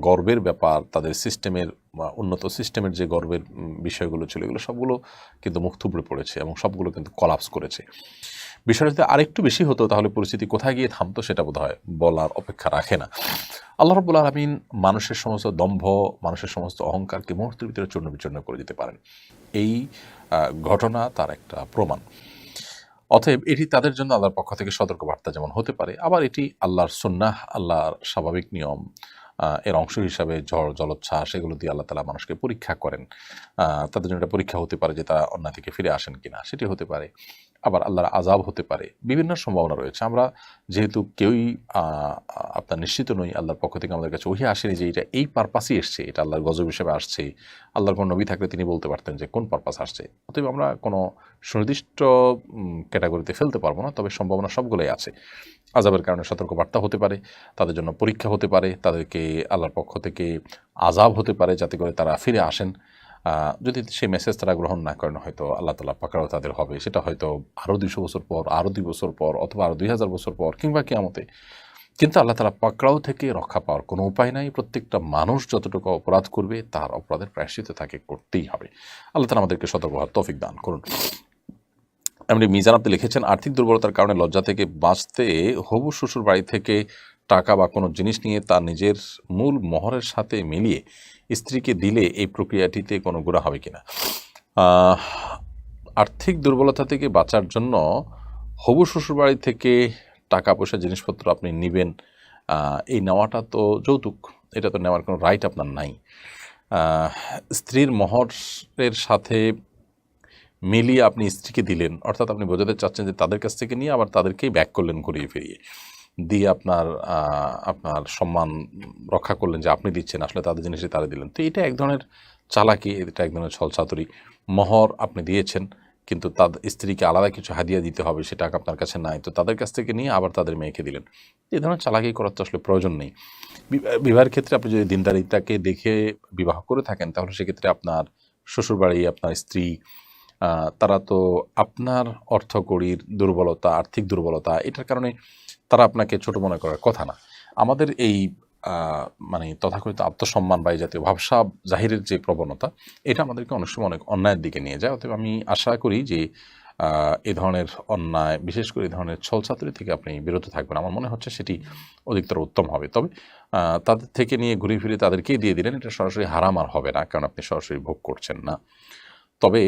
গর্বের ব্যাপার, তাদের সিস্টেমের উন্নত সিস্টেমের যে গর্বের বিষয়গুলো ছিল, এগুলো সবগুলো কিন্তু মুখ থুবড়ে পড়েছে এবং সবগুলো কিন্তু কলাপস করেছে। বিষয়টা যদি আরেকটু বেশি হতো তাহলে পরিস্থিতি কোথায় গিয়ে থামতো সেটা বোধহয় বলার অপেক্ষা রাখে না। আল্লাহ রাব্বুল আলামিন মানুষের সমস্ত দম্ভ, মানুষের সমস্ত অহংকারকে মুহূর্তের ভিতরে চূর্ণ বিচূর্ণ করে দিতে পারেন। এই ঘটনা তার একটা প্রমাণ। অতএব এটি তাদের জন্য আল্লাহর পক্ষ থেকে সতর্কবার্তা যেমন হতে পারে, আবার এটি আল্লাহর সুন্নাহ, আল্লাহর স্বাভাবিক নিয়ম, এর অংশ হিসাবে ঝড় জলোচ্ছ্বাস এগুলো দিয়ে আল্লাহ তাআলা মানুষকে পরীক্ষা করেন। তাদের জন্য একটা পরীক্ষা হতে পারে যে তারা অন্যায় থেকে ফিরে আসেন কিনা, সেটি হতে পারে। আবার আল্লাহর আযাব হতে পারে, বিভিন্ন সম্ভাবনা রয়েছে। আমরা যেহেতু কেউই আপনার নিশ্চিত নই, আল্লাহর পক্ষ থেকে আমাদের কাছে ওহী আসেনি যে এটা এই পারপাসই এসছে, এটা আল্লাহর গজব হিসেবে আসছে। আল্লাহর কোনো নবী থাকলে তিনি বলতে পারতেন যে কোন পারপাস আসছে। অতএব আমরা কোনো সুনির্দিষ্ট ক্যাটাগরিতে ফেলতে পারবো না, তবে সম্ভাবনা সবগুলোই আছে। আযাবের কারণে সতর্কবার্তা হতে পারে, তাদের জন্য পরীক্ষা হতে পারে, তাদেরকে আল্লাহর পক্ষ থেকে আযাব হতে পারে যাতে করে তারা ফিরে আসেন। যদি সেই মেসেজ তারা গ্রহণ না করেন, হয়তো আল্লাহ তাআলা পাকড়াও তাদের হবে। সেটা হয়তো আরও 200 বছর পর, আরও 2 বছর পর, অথবা আরও 2000 বছর পর, কিংবা কিয়ামতে। কিন্তু আল্লাহ তাআলা পাকড়াও থেকে রক্ষা পাওয়ার কোনো উপায় নাই। প্রত্যেকটা মানুষ যতটুকু অপরাধ করবে তার অপরাধের প্রায়শ্চিত্ত তাকে করতেই হবে। আল্লাহ তাআলা আমাদেরকে সতর্ক হওয়ার তৌফিক দান করুন। এমনি মিজান আপনি লিখেছেন, আর্থিক দুর্বলতার কারণে লজ্জা থেকে বাঁচতে হবু শ্বশুর বাড়ি থেকে টাকা বা কোনো জিনিস নিয়ে তার নিজের মূল মোহরের সাথে মিলিয়ে স্ত্রীকে দিলে এই প্রক্রিয়াটিতে কোনো গুনাহ হবে কিনা? আর্থিক দুর্বলতা থেকে বাঁচার জন্য হবু শ্বশুর বাড়ি থেকে টাকা পয়সা জিনিসপত্র আপনি নেবেন, এই নেওয়াটা তো যৌতুক, এটা তো নেওয়ার কোনো রাইট আপনার নাই। স্ত্রীর মোহরের সাথে মিলিয়ে আপনি স্ত্রীকে দিলেন, অর্থাৎ আপনি বোঝাতে চাচ্ছেন যে তাদের কাছ থেকে নিয়ে আবার তাদেরকেই ব্যাক করলেন ঘুরিয়ে ফিরিয়ে, দিয়ে আপনার সম্মান রক্ষা করলেন যে আপনি দিচ্ছেন, আসলে তাদের জিনিসই তারা দিলেন। তো এটা এক ধরনের চালাকি, এটা এক ধরনের ছলচাতুরি। মোহর আপনি দিয়েছেন, কিন্তু তাদের স্ত্রীকে আলাদা কিছু হাদিয়া দিতে হবে, সেটা আপনার কাছে নাই, তো তাদের কাছ থেকে নিয়ে আবার তাদের মেয়েকে দিলেন। এই ধরনের চালাকি করার তো আসলে প্রয়োজন নেই। বিবাহের ক্ষেত্রে আপনি যদি দিনদারিতাকে দেখে বিবাহ করে থাকেন, তাহলে সেক্ষেত্রে আপনার শ্বশুরবাড়ি, আপনার স্ত্রী, তারা তো আপনার অর্থকড়ির দুর্বলতা, আর্থিক দুর্বলতা, এটার কারণে তারা আপনাকে ছোট মনে করার কথা না। আমাদের এই মানে তথাকথিত আত্মসম্মান বা এই জাতীয় ভাবসা জাহিরের যে প্রবণতা, এটা আমাদেরকে অনেক সময় অনেক অন্যায়ের দিকে নিয়ে যায়। অতএব আমি আশা করি যে এ ধরনের অন্যায়, বিশেষ করে এই ধরনের ছলচাতুরি থেকে আপনি বিরত থাকবেন। আমার মনে হচ্ছে সেটি অধিকতর উত্তম হবে। তবে তাদের থেকে নিয়ে ঘুরে ফিরে তাদেরকেই দিয়ে দিলেন, এটা সরাসরি হারাম আর হবে না, কারণ আপনি সরাসরি ভোগ করছেন না। তবে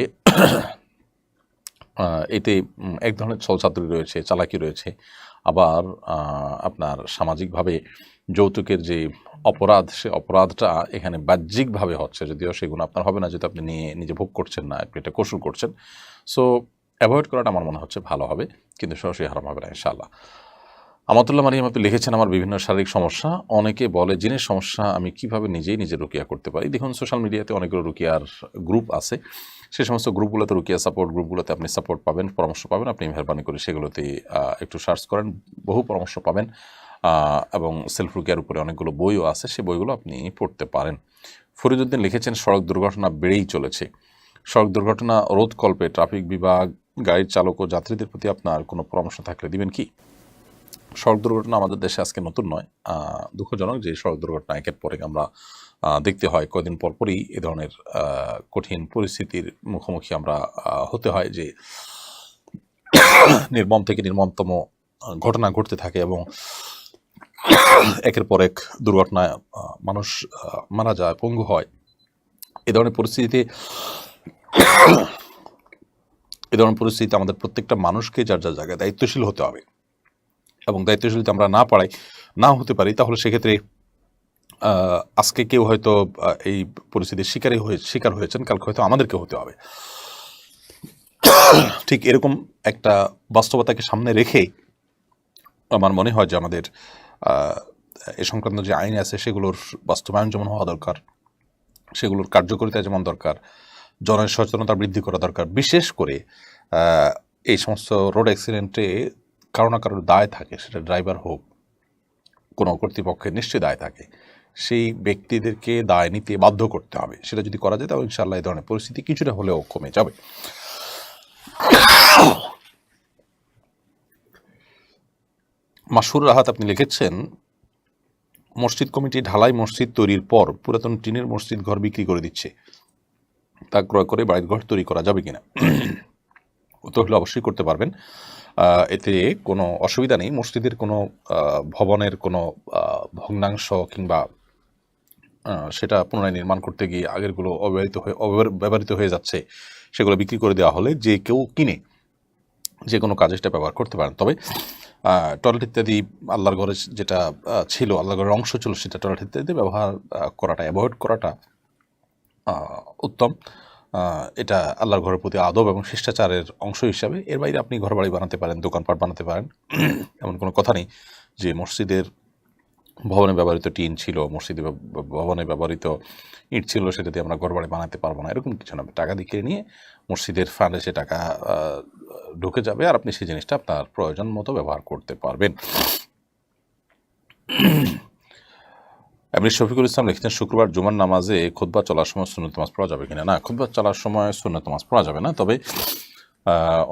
এতে এক ধরনের ছলচাতুরি রয়েছে, চালাকি রয়েছে। আবার আপনার সামাজিকভাবে যৌতুকের যে অপরাধ, সে অপরাধটা এখানে বাহ্যিকভাবে হচ্ছে, যদিও সেগুলো আপনার হবে না, যেহেতু আপনি নিজে ভোগ করছেন না, আপনি এটা কসুর করছেন। সো অ্যাভয়েড করাটা আমার মনে হচ্ছে ভালো হবে, কিন্তু সরাসরি হারাম হবে না ইনশাআল্লাহ। আমাতুল্লাহ মারিয়াম আপনি লিখেছেন, আমার বিভিন্ন শারীরিক সমস্যা, অনেকে বলে জিনের সমস্যা, আমি কিভাবে নিজে রুকিয়া করতে পারি? দেখুন, সোশ্যাল মিডিয়াতে অনেকগুলো রুকিয়ার গ্রুপ আছে, সে সমস্ত গ্রুপগুলোতে, রুকিয়া সাপোর্ট গ্রুপগুলোতে আপনি সাপোর্ট পাবেন, পরামর্শ পাবেন। আপনি মেহরবানি করে সেগুলোতে একটু সার্চ করেন, বহু পরামর্শ পাবেন, এবং সেলফ রুকিয়ার উপরে অনেকগুলো বইও আছে, সে বইগুলো আপনি পড়তে পারেন। ফরিদউদ্দিন লিখেছেন, সড়ক দুর্ঘটনা বেড়েই চলেছে, সড়ক দুর্ঘটনা রোধকল্পে ট্রাফিক বিভাগ, গাড়ির চালক ও যাত্রীদের প্রতি আপনার কোনো পরামর্শ থাকলে দিবেন কি? সড়ক দুর্ঘটনা আমাদের দেশে আজকে নতুন নয়, দুঃখজনক যে সড়ক দুর্ঘটনা একের পর এক আমরা দেখতে হয়, কয়েকদিন পরপরই এ ধরনের কঠিন পরিস্থিতির মুখোমুখি আমরা হতে হয়, যে নির্মম থেকে নির্মমতম ঘটনা ঘটতে থাকে এবং একের পর এক দুর্ঘটনায় মানুষ মারা যায়, পঙ্গু হয়। এ ধরনের পরিস্থিতিতে আমাদের প্রত্যেকটা মানুষকে যার যার জায়গায় দায়িত্বশীল হতে হবে, এবং দায়িত্বশীল যদি আমরা না হতে পারি, তাহলে সেক্ষেত্রে আজকে কেউ হয়তো এই পরিস্থিতির শিকার হয়েছেন, কালকে হয়তো আমাদেরকে হতে হবে। ঠিক এরকম একটা বাস্তবতাকে সামনে রেখেই আমার মনে হয় যে আমাদের এ সংক্রান্ত যে আইন আছে সেগুলোর বাস্তবায়ন যেমন হওয়া দরকার, সেগুলোর কার্যকারিতা যেমন দরকার, জনসচেতনতা বৃদ্ধি করা দরকার। বিশেষ করে এই সমস্ত রোড অ্যাক্সিডেন্টে কারো না কারোর দায় থাকে, সেটা ড্রাইভার হোক, কোনো কর্তৃপক্ষের নিশ্চয়ই দায় থাকে, সেই ব্যক্তিদেরকে দায় নিতে বাধ্য করতে হবে। সেটা যদি করা যায়, তাহলে ইনশাআল্লাহ এই ধরনের পরিস্থিতি কিছুটা হলেও কমে যাবে। মাসুর রাহাত আপনি লিখেছেন, মসজিদ কমিটি ঢালাই মসজিদ তৈরির পর পুরাতন টিনের মসজিদ ঘর বিক্রি করে দিচ্ছে, তা ক্রয় করে বাড়ির ঘর তৈরি করা যাবে কিনা? উত্তর হলে অবশ্যই করতে পারবেন, এতে কোনো অসুবিধা নেই। মসজিদের কোনো ভবনের কোনো ভগ্নাংশ কিংবা সেটা পুনরায় নির্মাণ করতে গিয়ে আগেরগুলো ব্যবহৃত হয়ে যাচ্ছে, সেগুলো বিক্রি করে দেওয়া হলে যে কেউ কিনে যে কোনো কাজে সেটা ব্যবহার করতে পারেন। তবে টয়লেট ইত্যাদি আল্লাহর ঘরে যেটা ছিল, আল্লাহর ঘরের অংশ ছিল, সেটা টয়লেট ইত্যাদি ব্যবহার করাটা, অ্যাভয়েড করাটা উত্তম। এটা আল্লাহর ঘরের প্রতি আদব এবং শিষ্টাচারের অংশ হিসাবে। এর বাইরে আপনি ঘরবাড়ি বানাতে পারেন, দোকানপাট বানাতে পারেন, এমন কোনো কথা নেই যে মসজিদের ভবনে ব্যবহৃত টিন ছিল, মসজিদে ভবনে ব্যবহৃত ইট ছিল, সেটা দিয়ে আমরা ঘরবাড়ি বানাতে পারবো না, এরকম কিছু না। টাকা দিয়ে নিয়ে মসজিদের ফান্ডে সে টাকা ঢুকে যাবে, আর আপনি সেই জিনিসটা আপনার প্রয়োজন মতো ব্যবহার করতে পারবেন। এমনি শফিকুল ইসলাম লিখছেন, শুক্রবার জুমার নামাজে খুতবা চলার সময় সুন্নত নামাজ পড়া যাবে কিনা? না, খুতবা চলার সময় সুন্নত নামাজ পড়া যাবে না। তবে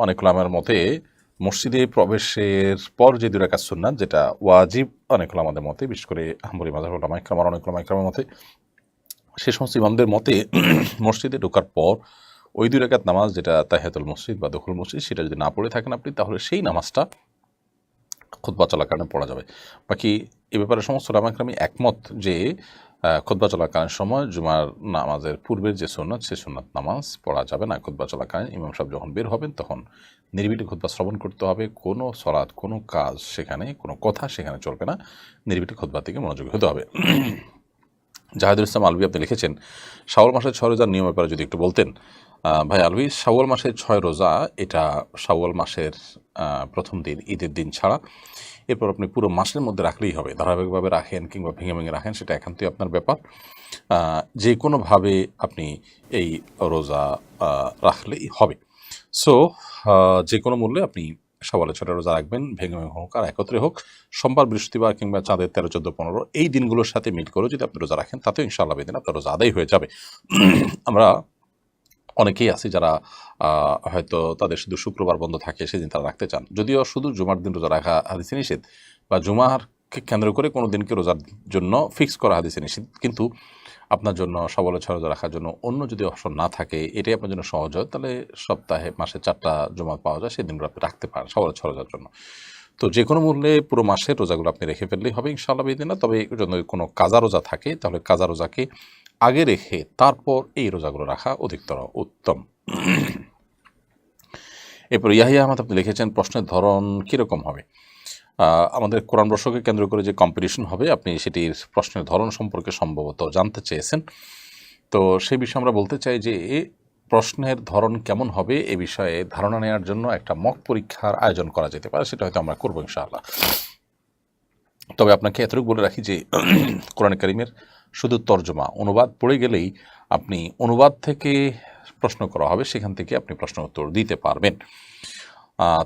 অনেক উলামার মতে মসজিদে প্রবেশের পর যে 2 রাকাত সুন্নাত, যেটা ওয়াজিব অনেক উলামাদের মতে, বিশেষ করে হাম্বলী মাযহাবের উলামা ইকরাম, অনেক উলামা ইকরামের মতে, সে সমস্ত ইমামদের মতে মসজিদে ঢোকার পর ওই 2 রাকাত নামাজ, যেটা তাহিয়াতুল মসজিদ বা দখুল মসজিদ, সেটা যদি না পড়ে থাকেন আপনি, তাহলে সেই নামাজটা খুতবা চলাকালীন পড়া যাবে। বাকি এ ব্যাপারে সমস্ত উলামা ইকরামই একমত যে খুতবা চলাকালীন সময় জুমার নামাজের পূর্বের যে সুন্নাত, সে সুন্নাত নামাজ পড়া যাবে না। খুতবা চলাকালীন ইমাম সাহেব যখন বের হবেন তখন নিরিবিলি খুতবা শ্রবণ করতে হবে। কোনো সলাৎ, কোনো কাজ সেখানে, কোনো কথা সেখানে চলবে না, নিরিবিলি খুতবা থেকে মনোযোগী হতে হবে। জাহিদুল ইসলাম আলভী আপনি লিখেছেন, শাওয়াল মাসের 6 রোজার নিয়ম ব্যাপারে যদি একটু বলতেন। ভাই আলভী, শাওয়াল মাসের 6 রোজা, এটা শাওয়াল মাসের প্রথম দিন, ঈদের দিন ছাড়া, এরপর আপনি পুরো মাসের মধ্যে রাখলেই হবে। ধারাবাহিকভাবে রাখেন কিংবা ভেঙে ভেঙে রাখেন, সেটা একান্তই আপনার ব্যাপার। যে কোনোভাবে আপনি এই রোজা রাখলেই হবে। সো যে কোনো মূল্যে আপনি শাওয়ালের 6টা রোজা রাখবেন, ভেঙে ভেঙে হোক আর একত্রে হোক, সোমবার, বৃহস্পতিবার কিংবা চাঁদের 13, 14, 15 এই দিনগুলোর সাথে মিট করে যদি আপনি রোজা রাখেন, তাতেও ইনশাআল্লাহ বেদিন আপনার রোজা আদায় হয়ে যাবে। আমরা অনেকেই আছি যারা হয়তো তাদের শুধু শুক্রবার বন্ধ থাকে, সেদিন তারা রাখতে চান। যদিও শুধু জুমার দিন রোজা রাখা হাদিসে নিষেধ, বা জুমারকে কেন্দ্র করে কোনো দিনকে রোজার জন্য ফিক্স করা হাদিসে নিষেধ, কিন্তু আপনার জন্য শাওয়ালের 6 রোজা রাখার জন্য অন্য যদি অপশন না থাকে, এটাই আপনার জন্য সহজ হয়, তাহলে সপ্তাহে মাসে 4টা জুমা পাওয়া যায়, সেই দিনগুলো আপনি রাখতে পারেন শাওয়ালের 6 রোজার জন্য। তো যে কোনো মূল্যে পুরো মাসের রোজাগুলো আপনি রেখে ফেললেই হবে ইনশাআল্লাহ বিদিনা। তবে যদি কোনো কাজা রোজা থাকে, তাহলে কাজা রোজাকে আগে রেখে তারপর এই রোজাগুলো রাখা অধিকতর উত্তম। এরপর ইয়াহিয়া আহমদ আপনি লিখেছেন, প্রশ্নের ধরন কীরকম হবে? আমাদের কোরআন বর্ষকে কেন্দ্র করে যে কম্পিটিশন হবে, আপনি সেটির প্রশ্নের ধরন সম্পর্কে সম্ভবত জানতে চেয়েছেন। তো সেই বিষয়ে আমরা বলতে চাই যে প্রশ্নের ধরন কেমন হবে এ বিষয়ে ধারণা নেওয়ার জন্য একটা মক পরীক্ষার আয়োজন করা যেতে পারে, সেটা হয়তো আমরা করবো ইনশাআল্লাহ। তবে আপনাকে এতটুকু বলে রাখি যে কোরআন কারীমের শুধু তর্জমা, অনুবাদ পড়ে গেলেই আপনি অনুবাদ থেকে প্রশ্ন করা হবে, সেখান থেকে আপনি প্রশ্ন উত্তর দিতে পারবেন।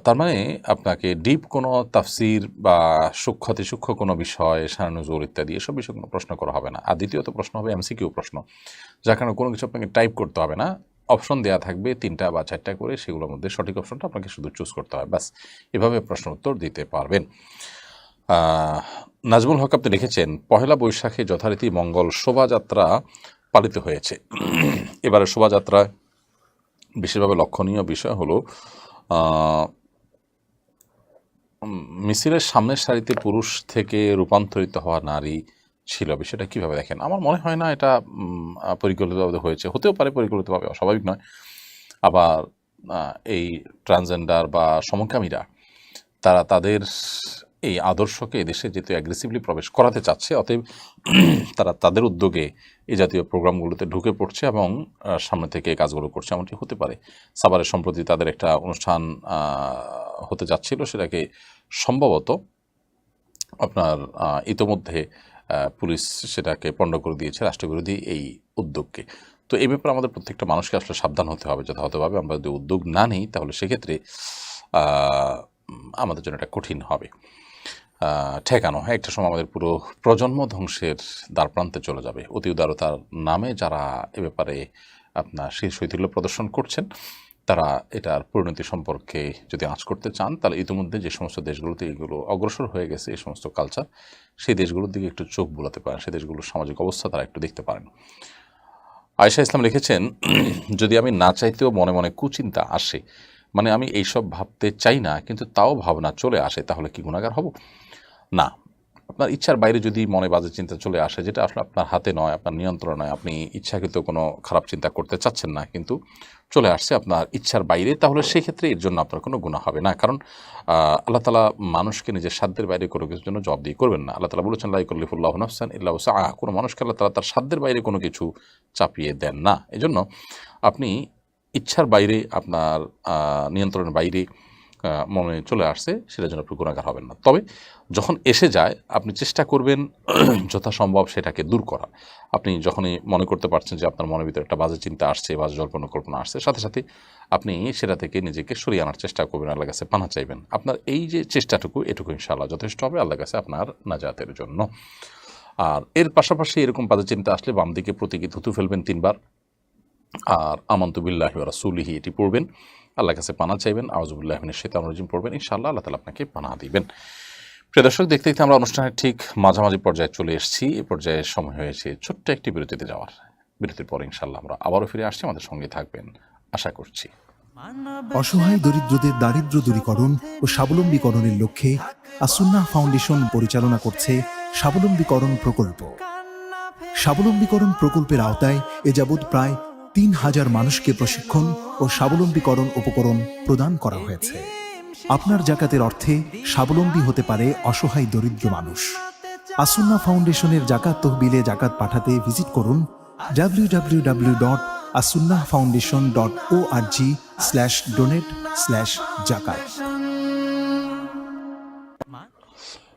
তার মানে আপনাকে ডিপ কোনো তাফসির বা সূক্ষ্ম কোনো বিষয়, শান নুজুল ইত্যাদি এসব বিষয়ে কোনো প্রশ্ন করা হবে না। আর দ্বিতীয়ত প্রশ্ন হবে এমসিকিউ প্রশ্ন, যার কারণে কোনো কিছু আপনাকে টাইপ করতে হবে না, অপশন দেওয়া থাকবে 3টা বা 4টা করে, সেগুলোর মধ্যে সঠিক অপশনটা আপনাকে শুধু চুজ করতে হবে, ব্যাস। এভাবে প্রশ্ন উত্তর দিতে পারবেন। নাজমুল হক আপনি লিখেছেন, পহেলা বৈশাখে যথারীতি মঙ্গল শোভাযাত্রা পালিত হয়েছে। এবারে শোভাযাত্রায় বিশেষভাবে লক্ষণীয় বিষয় হলো মিছিলের সামনের সারিতে পুরুষ থেকে রূপান্তরিত হওয়া নারী ছিল। বিষয়টা কীভাবে দেখেন? আমার মনে হয় না এটা পরিকল্পিতভাবে হয়েছে, হতেও পারে পরিকল্পিতভাবে, অস্বাভাবিক নয়। আবার এই ট্রান্সজেন্ডার বা সমকামীরা, তারা তাদের এই আদর্শকে এদেশে যেহেতু অ্যাগ্রেসিভলি প্রবেশ করাতে চাচ্ছে, অতএব তারা তাদের উদ্যোগে এই জাতীয় প্রোগ্রামগুলোতে ঢুকে পড়ছে এবং সামনে থেকে এই কাজগুলো করছে, এমনটি হতে পারে। সাভারের সম্প্রতি তাদের একটা অনুষ্ঠান হতে যাচ্ছিল, সেটাকে সম্ভবত আপনার ইতোমধ্যে পুলিশ সেটাকে পণ্ড করে দিয়েছে, রাষ্ট্রবিরোধী এই উদ্যোগকে। তো এই ব্যাপারে আমাদের প্রত্যেকটা মানুষকে আসলে সাবধান হতে হবে যথাযথভাবে। আমরা যদি উদ্যোগ না নিই, তাহলে সেক্ষেত্রে আমাদের জন্য এটা কঠিন হবে ঠেকানো। একটা সময় আমাদের পুরো প্রজন্ম ধ্বংসের দ্বারপ্রান্তে চলে যাবে। অতি উদারতার নামে যারা এ ব্যাপারে আপনার শৈথিল্য প্রদর্শন করছেন, তারা এটার পরিণতি সম্পর্কে যদি আঁচ করতে চান, তাহলে ইতিমধ্যে যে সমস্ত দেশগুলোতে এগুলো অগ্রসর হয়ে গেছে, এই সমস্ত কালচার, সেই দেশগুলোর দিকে একটু চোখ বুলাতে পারেন, সেই দেশগুলোর সামাজিক অবস্থা তারা একটু দেখতে পারেন। আয়েশা ইসলাম লিখেছেন, যদি আমি না চাইতেও মনে মনে কুচিন্তা আসে, মানে আমি এইসব ভাবতে চাই না কিন্তু তাও ভাবনা চলে আসে, তাহলে কি গুনাহগার হব? না, আপনার ইচ্ছার বাইরে যদি মনে বাজে চিন্তা চলে আসে, যেটা আসলে আপনার হাতে নয়, আপনার নিয়ন্ত্রণ নয়, আপনি ইচ্ছাকৃত কোনো খারাপ চিন্তা করতে চাচ্ছেন না, কিন্তু চলে আসছে আপনার ইচ্ছার বাইরে, তাহলে সেক্ষেত্রে এর জন্য আপনার কোনো গুনাহ হবে না। কারণ আল্লাহ তাআলা মানুষকে নিজের সাধ্যের বাইরে কোনো কিছুর জন্য জবাবদিহি করবেন না। আল্লাহ তাআলা বলেছেন, লা ইউকাল্লিফুল্লাহু নাফসান ইল্লা উসআহা, কোনো মানুষকে আল্লাহ তাআলা তার সাধ্যের বাইরে কোনো কিছু চাপিয়ে দেন না। এজন্য আপনি ইচ্ছার বাইরে, আপনার নিয়ন্ত্রণের বাইরে মনে চলে আসছে, সেটার জন্য আপনি গুনাহগার হবেন না। তবে যখন এসে যায়, আপনি চেষ্টা করবেন যথাসম্ভব সেটাকে দূর করা। আপনি যখনই মনে করতে পারছেন যে আপনার মনের ভিতরে একটা বাজে চিন্তা আসছে, বাজে কল্পনা আসছে, সাথে সাথে আপনি সেটা থেকে নিজেকে সরিয়ে আনার চেষ্টা করবেন, আল্লাহর কাছে পানাহ চাইবেন। আপনার এই যে চেষ্টাটুকু, এটুকু ইনশাআল্লাহ যথেষ্ট হবে আল্লাহর কাছে আপনার নাজাতের জন্য। আর এর পাশাপাশি এরকম বাজে চিন্তা আসলে বাম দিকে প্রতীকী থুতু ফেলবেন 3 বার, আর আমানতু বিল্লাহি ওয়া রাসূলিহি এটি পড়বেন, আল্লাহর কাছে পানাহ চাইবেন, আউযু বিল্লাহি মিনাশ শাইতানির রাজিম পড়বেন, ইনশাআল্লাহ আল্লাহ তাআলা আপনাকে পানাহ দিবেন। প্রিয় দর্শক, দেখতে দেখতে আমরা অনুষ্ঠানের ঠিক মাঝামাঝি পর্যায়ে চলে এসেছি। এই পর্যায়ে সময় হয়েছে ছোট্ট একটি বিরতিতে যাওয়ার। বিরতির পর ইনশাআল্লাহ আমরা আবারও ফিরে আসছি, আমাদের সঙ্গে থাকবেন আশা করছি। অসহায় দরিদ্রদের দারিদ্র দূরীকরণ ও স্বাবলম্বীকরণের লক্ষ্যে আসুন্নাহ ফাউন্ডেশন পরিচালনা করছে স্বাবলম্বীকরণ প্রকল্প। স্বাবলম্বীকরণ প্রকল্পের আওতায় এ যাবৎ প্রায় 3000 মানুষকে প্রশিক্ষণ ও স্বাবলম্বীকরণ উপকরণ প্রদান করা হয়েছে। আপনার জাকাতের অর্থে স্বাবলম্বী হতে পারে অসহায় দরিদ্র মানুষ। আসুন্নাহ ফাউন্ডেশনের জাকাত তহবিলে জাকাত পাঠাতে ভিজিট করুন www.asunnahfoundation.org/donate/zakat।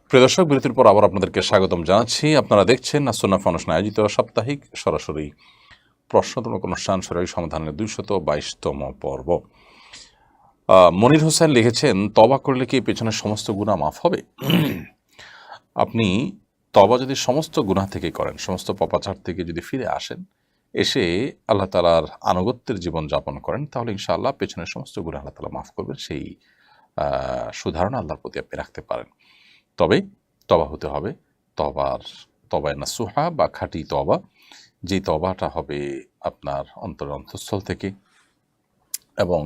প্রিয় দর্শক, বিরতির পর আবার আপনাদেরকে স্বাগতম জানাচ্ছি। আপনারা দেখছেন আসুন্নাহ ফাউন্ডেশন আয়োজিত সাপ্তাহিক সরাসরি প্রশ্নোত্তর অনুষ্ঠান সরাসরি সমাধানের 222তম পর্ব। মনির হোসেন লিখেছেন, তওবা করলে কি পেছনের সমস্ত গুনাহ মাফ হবে? আপনি তওবা যদি সমস্ত গুনাহ থেকে করেন, সমস্ত পাপাচার থেকে যদি ফিরে আসেন, এসে আল্লাহ তাআলার আনুগত্যের জীবন যাপন করেন, তাহলে ইনশাআল্লাহ পেছনের সমস্ত গুনাহ আল্লাহ তাআলা মাফ করবেন। সেই সুধারণা আল্লাহর প্রতি আপনি রাখতে পারেন। তবে তওবা হতে হবে তওবায়ে নাসুহা বা খাঁটি তওবা, যেই তওবাটা হবে আপনার অন্তঃস্থল থেকে, এবং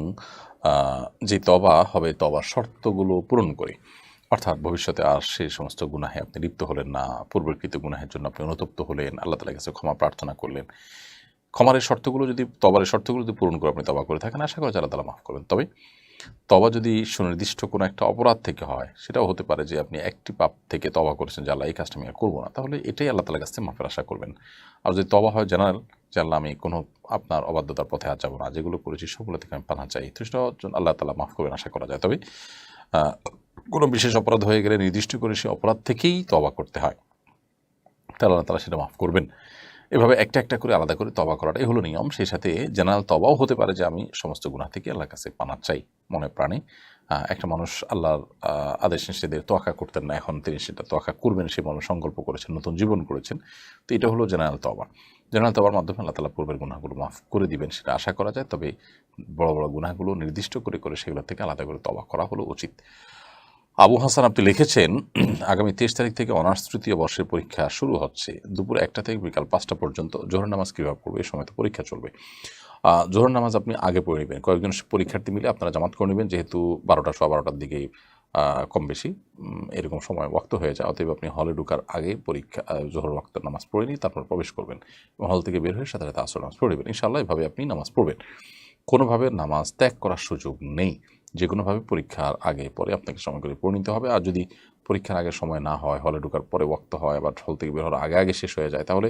যে তওবা হবে তওবার শর্তগুলো পূরণ করে, অর্থাৎ ভবিষ্যতে আর সেই সমস্ত গুনাহে আপনি লিপ্ত হলেন না, পূর্বকৃত গুনাহের জন্য আপনি অনুতপ্ত হলেন, আল্লাহ তাআলার কাছে ক্ষমা প্রার্থনা করলেন। তওবার শর্তগুলো যদি পূরণ করে আপনি তওবা করে থাকেন, আশা করা যায় আল্লাহ তাআলা মাফ করবেন। তবে তওবা যদি সুনির্দিষ্ট কোনো একটা অপরাধ থেকে হয়, সেটাও হতে পারে যে আপনি একটি পাপ থেকে তওবা করেছেন যে আল্লাহ এই কাজটা আমি আর করবো না, তাহলে এটাই আল্লাহ তাআলার কাছে মাফের আশা করবেন। আর যদি তওবা হয় জেনারেল, যে আল্লাহ আমি কোনো আপনার অবাধ্যতার পথে আর যাবো না, যেগুলো করেছি সবগুলো থেকে আমি পানাহ চাই, তো সেটাও আল্লাহ তাআলা মাফ করবেন আশা করা যায়। তবে কোনো বিশেষ অপরাধ হয়ে গেলে নির্দিষ্ট করে সেই অপরাধ থেকেই তওবা করতে হয়, তাহলে আল্লাহ তাআলা সেটা মাফ করবেন। এভাবে একটা একটা করে আলাদা করে তওবা করাটাই হলো নিয়ম। সেই সাথে জেনারেল তওবাও হতে পারে যে আমি সমস্ত গুনাহ থেকে আল্লাহর কাছে পানাহ চাই মনে প্রাণে। একটা মানুষ আল্লাহর আদেশ নিষেধের তোয়াক্কা করতেন না, এখন তিনি সেটা তোয়াক্কা করবেন, সে মানুষ সংকল্প করেছেন, নতুন জীবন করেছেন। তো এটা হলো জেনারেল তওবা। জেনারেল তওবার মাধ্যমে আল্লাহ তাআলা পূর্বের গুনাহগুলো মাফ করে দিবেন, সেটা আশা করা যায়। তবে বড় বড় গুনাহগুলো নির্দিষ্ট করে সেগুলো থেকে আলাদা করে তওবা করা হলো উচিত। আবু হাসান আপনি লিখেছেন, আগামী 23 তারিখ থেকে অনার্স তৃতীয় বর্ষের পরীক্ষা শুরু হচ্ছে। দুপুর 1টা থেকে বিকাল 5টা পর্যন্ত জোহর নামাজ কীভাবে পড়বে? এই সময় তো পরীক্ষা চলবে। জোহর নামাজ আপনি আগে পড়ে নেবেন, কয়েকজন পরীক্ষার্থী মিলে আপনারা জামাত করে নেবেন, যেহেতু 12টা সোয়া 12টার দিকে কম বেশি এরকম সময় ওয়াক্ত হয়ে যায়। অতএব আপনি হলে ঢোকার আগে পরীক্ষা জোহর ওয়াক্তের নামাজ পড়ে নিয়ে তারপর প্রবেশ করবেন, এবং হল থেকে বের হয়ে সাথে সাথে আসর নামাজ পড়ে নেবেন। ইনশাআল্লাহ এভাবে আপনি নামাজ পড়বেন। কোনোভাবে নামাজ ত্যাগ করার সুযোগ নেই। যে কোনোভাবে পরীক্ষার আগে পরে আপনাকে সময় করে পড়ে নিতে হবে। আর যদি পরীক্ষার আগে সময় না হয়, হলে ঢোকার পরে ওয়াক্ত হয়, আবার হল থেকে বের হওয়ার আগে আগে শেষ হয়ে যায়, তাহলে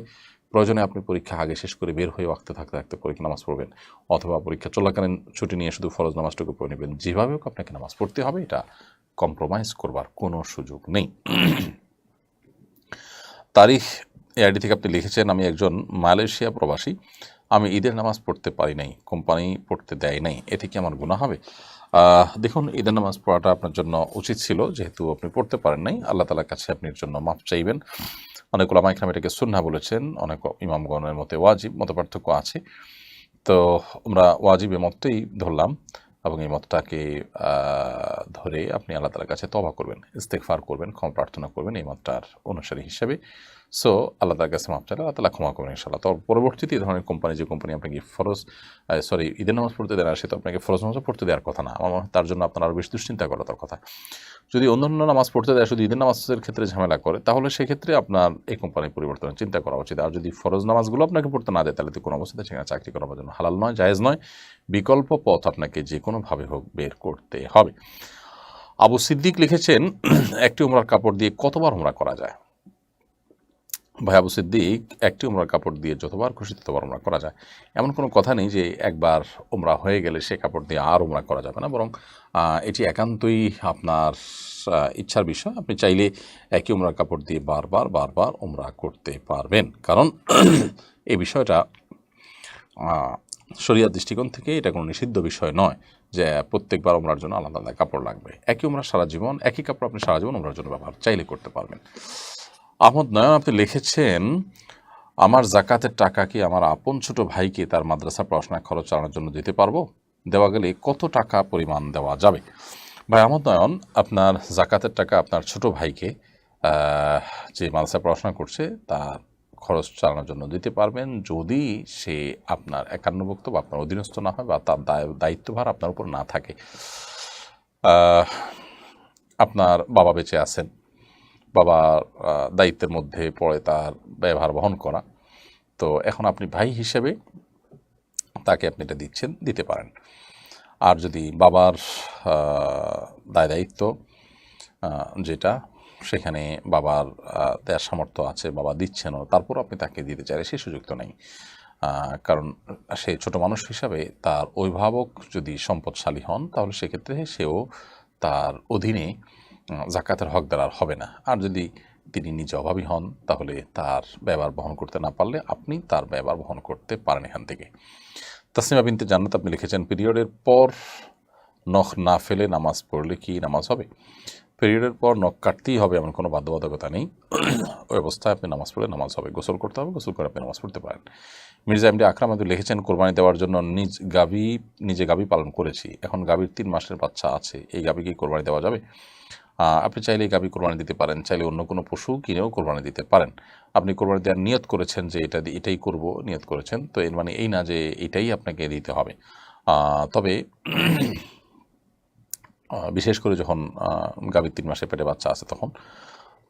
প্রয়োজনে আপনি পরীক্ষা আগে শেষ করে বের হয়ে ওয়াক্তে থাকতে থাকতে পরীক্ষা নামাজ পড়বেন, অথবা পরীক্ষা চলাকালীন ছুটি নিয়ে শুধু ফরজ নামাজটুকু পড়ে নেবেন। যেভাবে হোক আপনাকে নামাজ পড়তে হবে, এটা কম্প্রোমাইজ করবার কোনো সুযোগ নেই। তারিখ এআইডি থেকে আপনি লিখেছেন, আমি একজন মালয়েশিয়া প্রবাসী, আমি ঈদের নামাজ পড়তে পারি নাই, কোম্পানি পড়তে দেয় নাই, এতে কি আমার গুনাহ হবে? দেখুন, ঈদের নামাজ পড়াটা আপনার জন্য উচিত ছিল, যেহেতু আপনি পড়তে পারেন নাই। আল্লাহ তাআলার কাছে আপনি এর জন্য মাফ চাইবেন। অনেক উলামা ইকরাম এটাকে সুন্নাহ বলেছেন, অনেক ইমামগণের মতে ওয়াজিব, মত পার্থক্য আছে। তো আমরা ওয়াজিবের মতটাই ধরলাম, এবং এই মতটাকে ধরে আপনি আল্লাহ তাআলার কাছে তওবা করবেন, ইস্তেগফার করবেন, ক্ষমা প্রার্থনা করবেন এই মতটার অনুসারী হিসেবে। সো আল্লাহ তার কাছে মাফ চাইলে আল্লাহ তাআলা ক্ষমা করবেন ইনশাআল্লাহ। তো পরবর্তীতে এই ধরনের কোম্পানি, যে কোম্পানি আপনাকে ঈদের নামাজ পড়তে দেয় না, সে তো আপনাকে ফরজ নামাজও পড়তে দেওয়ার কথা না। আমার মনে হয় তার জন্য আপনার আরও বেশি দুশ্চিন্তা করার কথা। যদি অন্যান্য নামাজ পড়তে দেয়, শুধু ঈদের নামাজের ক্ষেত্রে ঝামেলা করে, তাহলে সেক্ষেত্রে আপনার এই কোম্পানি পরিবর্তনের চিন্তা করা উচিত। আর যদি ফরজ নামাজগুলো আপনাকে পড়তে না দেয়, তাহলে তো কোনো অবস্থাতে সেখানে চাকরি করার জন্য হালাল নয়, জায়েজ নয়। বিকল্প পথ আপনাকে যে কোনোভাবে হোক বের করতে হবে। আবু সিদ্দিক লিখেছেন, একটি উমরার কাপড় দিয়ে কতবার উমরা করা যায়? ভাই আবু সিদ্দিক, একটি উমরার কাপড় দিয়ে যতবার খুশি ততবার উমরা করা যায়। এমন কোনো কথা নেই যে একবার উমরা হয়ে গেলে সে কাপড় দিয়ে আর উমরা করা যাবে না, বরং এটি একান্তই আপনার ইচ্ছার বিষয়। আপনি চাইলে একই উমরার কাপড় দিয়ে বারবার উমরা করতে পারবেন, কারণ এই বিষয়টা শরিয়ার দৃষ্টিকোণ থেকে এটা কোনো নিষিদ্ধ বিষয় নয় যে প্রত্যেকবার উমরার জন্য আলাদা আলাদা কাপড় লাগবে। একই উমরা সারা জীবন, একই কাপড় আপনি সারা জীবন উমরার জন্য ব্যবহার চাইলে করতে পারবেন। আহমদ নয়ন আপনি লিখেছেন, আমার জাকাতের টাকা কি আমার আপন ছোট ভাইকে তার মাদ্রাসা পড়াশোনা খরচ চালানোর জন্য দিতে পারবো? দেওয়া গেলে কত টাকা পরিমাণ দেওয়া যাবে? ভাই আহমদ নয়ন, আপনার জাকাতের টাকা আপনার ছোট ভাইকে যে মাদ্রাসা পড়াশোনা করছে তার খরচ চালানোর জন্য দিতে পারবেন, যদি সে আপনার একান্নভুক্ত বা আপনার অধীনস্থ না হয় বা তার দায়িত্বভার আপনার উপর না থাকে। আপনার বাবা বেঁচে আছেন, বাবার দায়িত্বের মধ্যে পড়ে তার ব্যয়ভার বহন করা, তো এখন আপনি ভাই হিসেবে তাকে আপনি এটা দিতে পারেন। আর যদি বাবার দায়িত্ব যেটা, সেখানে বাবার দেওয়ার সামর্থ্য আছে, বাবা দিচ্ছেনও, তারপর আপনি তাকে দিতে চাইলে সেই সুযোগ তো নেই, কারণ সে ছোট মানুষ হিসাবে তার অভিভাবক যদি সম্পদশালী হন, তাহলে সেক্ষেত্রে সেও তার অধীনে জাকাতের হকদার আর হবে না। আর যদি তিনি নিজে অভাবী হন, তাহলে তার ব্যয়ভার বহন করতে না পারলে আপনি তার ব্যয়ভার বহন করতে পারেন এখান থেকে। তাসনিমা বিনতে জান্নাত আপনি লিখেছেন, পিরিয়ডের পর নখ না ফেলে নামাজ পড়লে কি নামাজ হবে? পিরিয়ডের পর নখ কাটতেই হবে এমন কোনো বাধ্যবাধকতা নেই। ওই অবস্থায় আপনি নামাজ পড়লে নামাজ হবে, গোসল করতে হবে, গোসল করে আপনি নামাজ পড়তে পারেন। মির্জা এমডি আকরাম আপনি লিখেছেন, কোরবানি দেওয়ার জন্য নিজে গাভী পালন করেছি, এখন গাভীর 3 মাসের বাচ্চা আছে, এই গাভীকে কোরবানি দেওয়া যাবে? আপনি চাইলে গাভী কোরবানি দিতে পারেন, চাইলে অন্য কোনো পশু কিনেও কোরবানি দিতে পারেন। আপনি কোরবানি দেওয়ার নিয়ত করেছেন যে এটাই করব, নিয়ত করেছেন, তো এর মানে এই না যে এটাই আপনাকে দিতে হবে। তবে বিশেষ করে যখন গাভীর 3 মাসের পেটে বাচ্চা আছে তখন,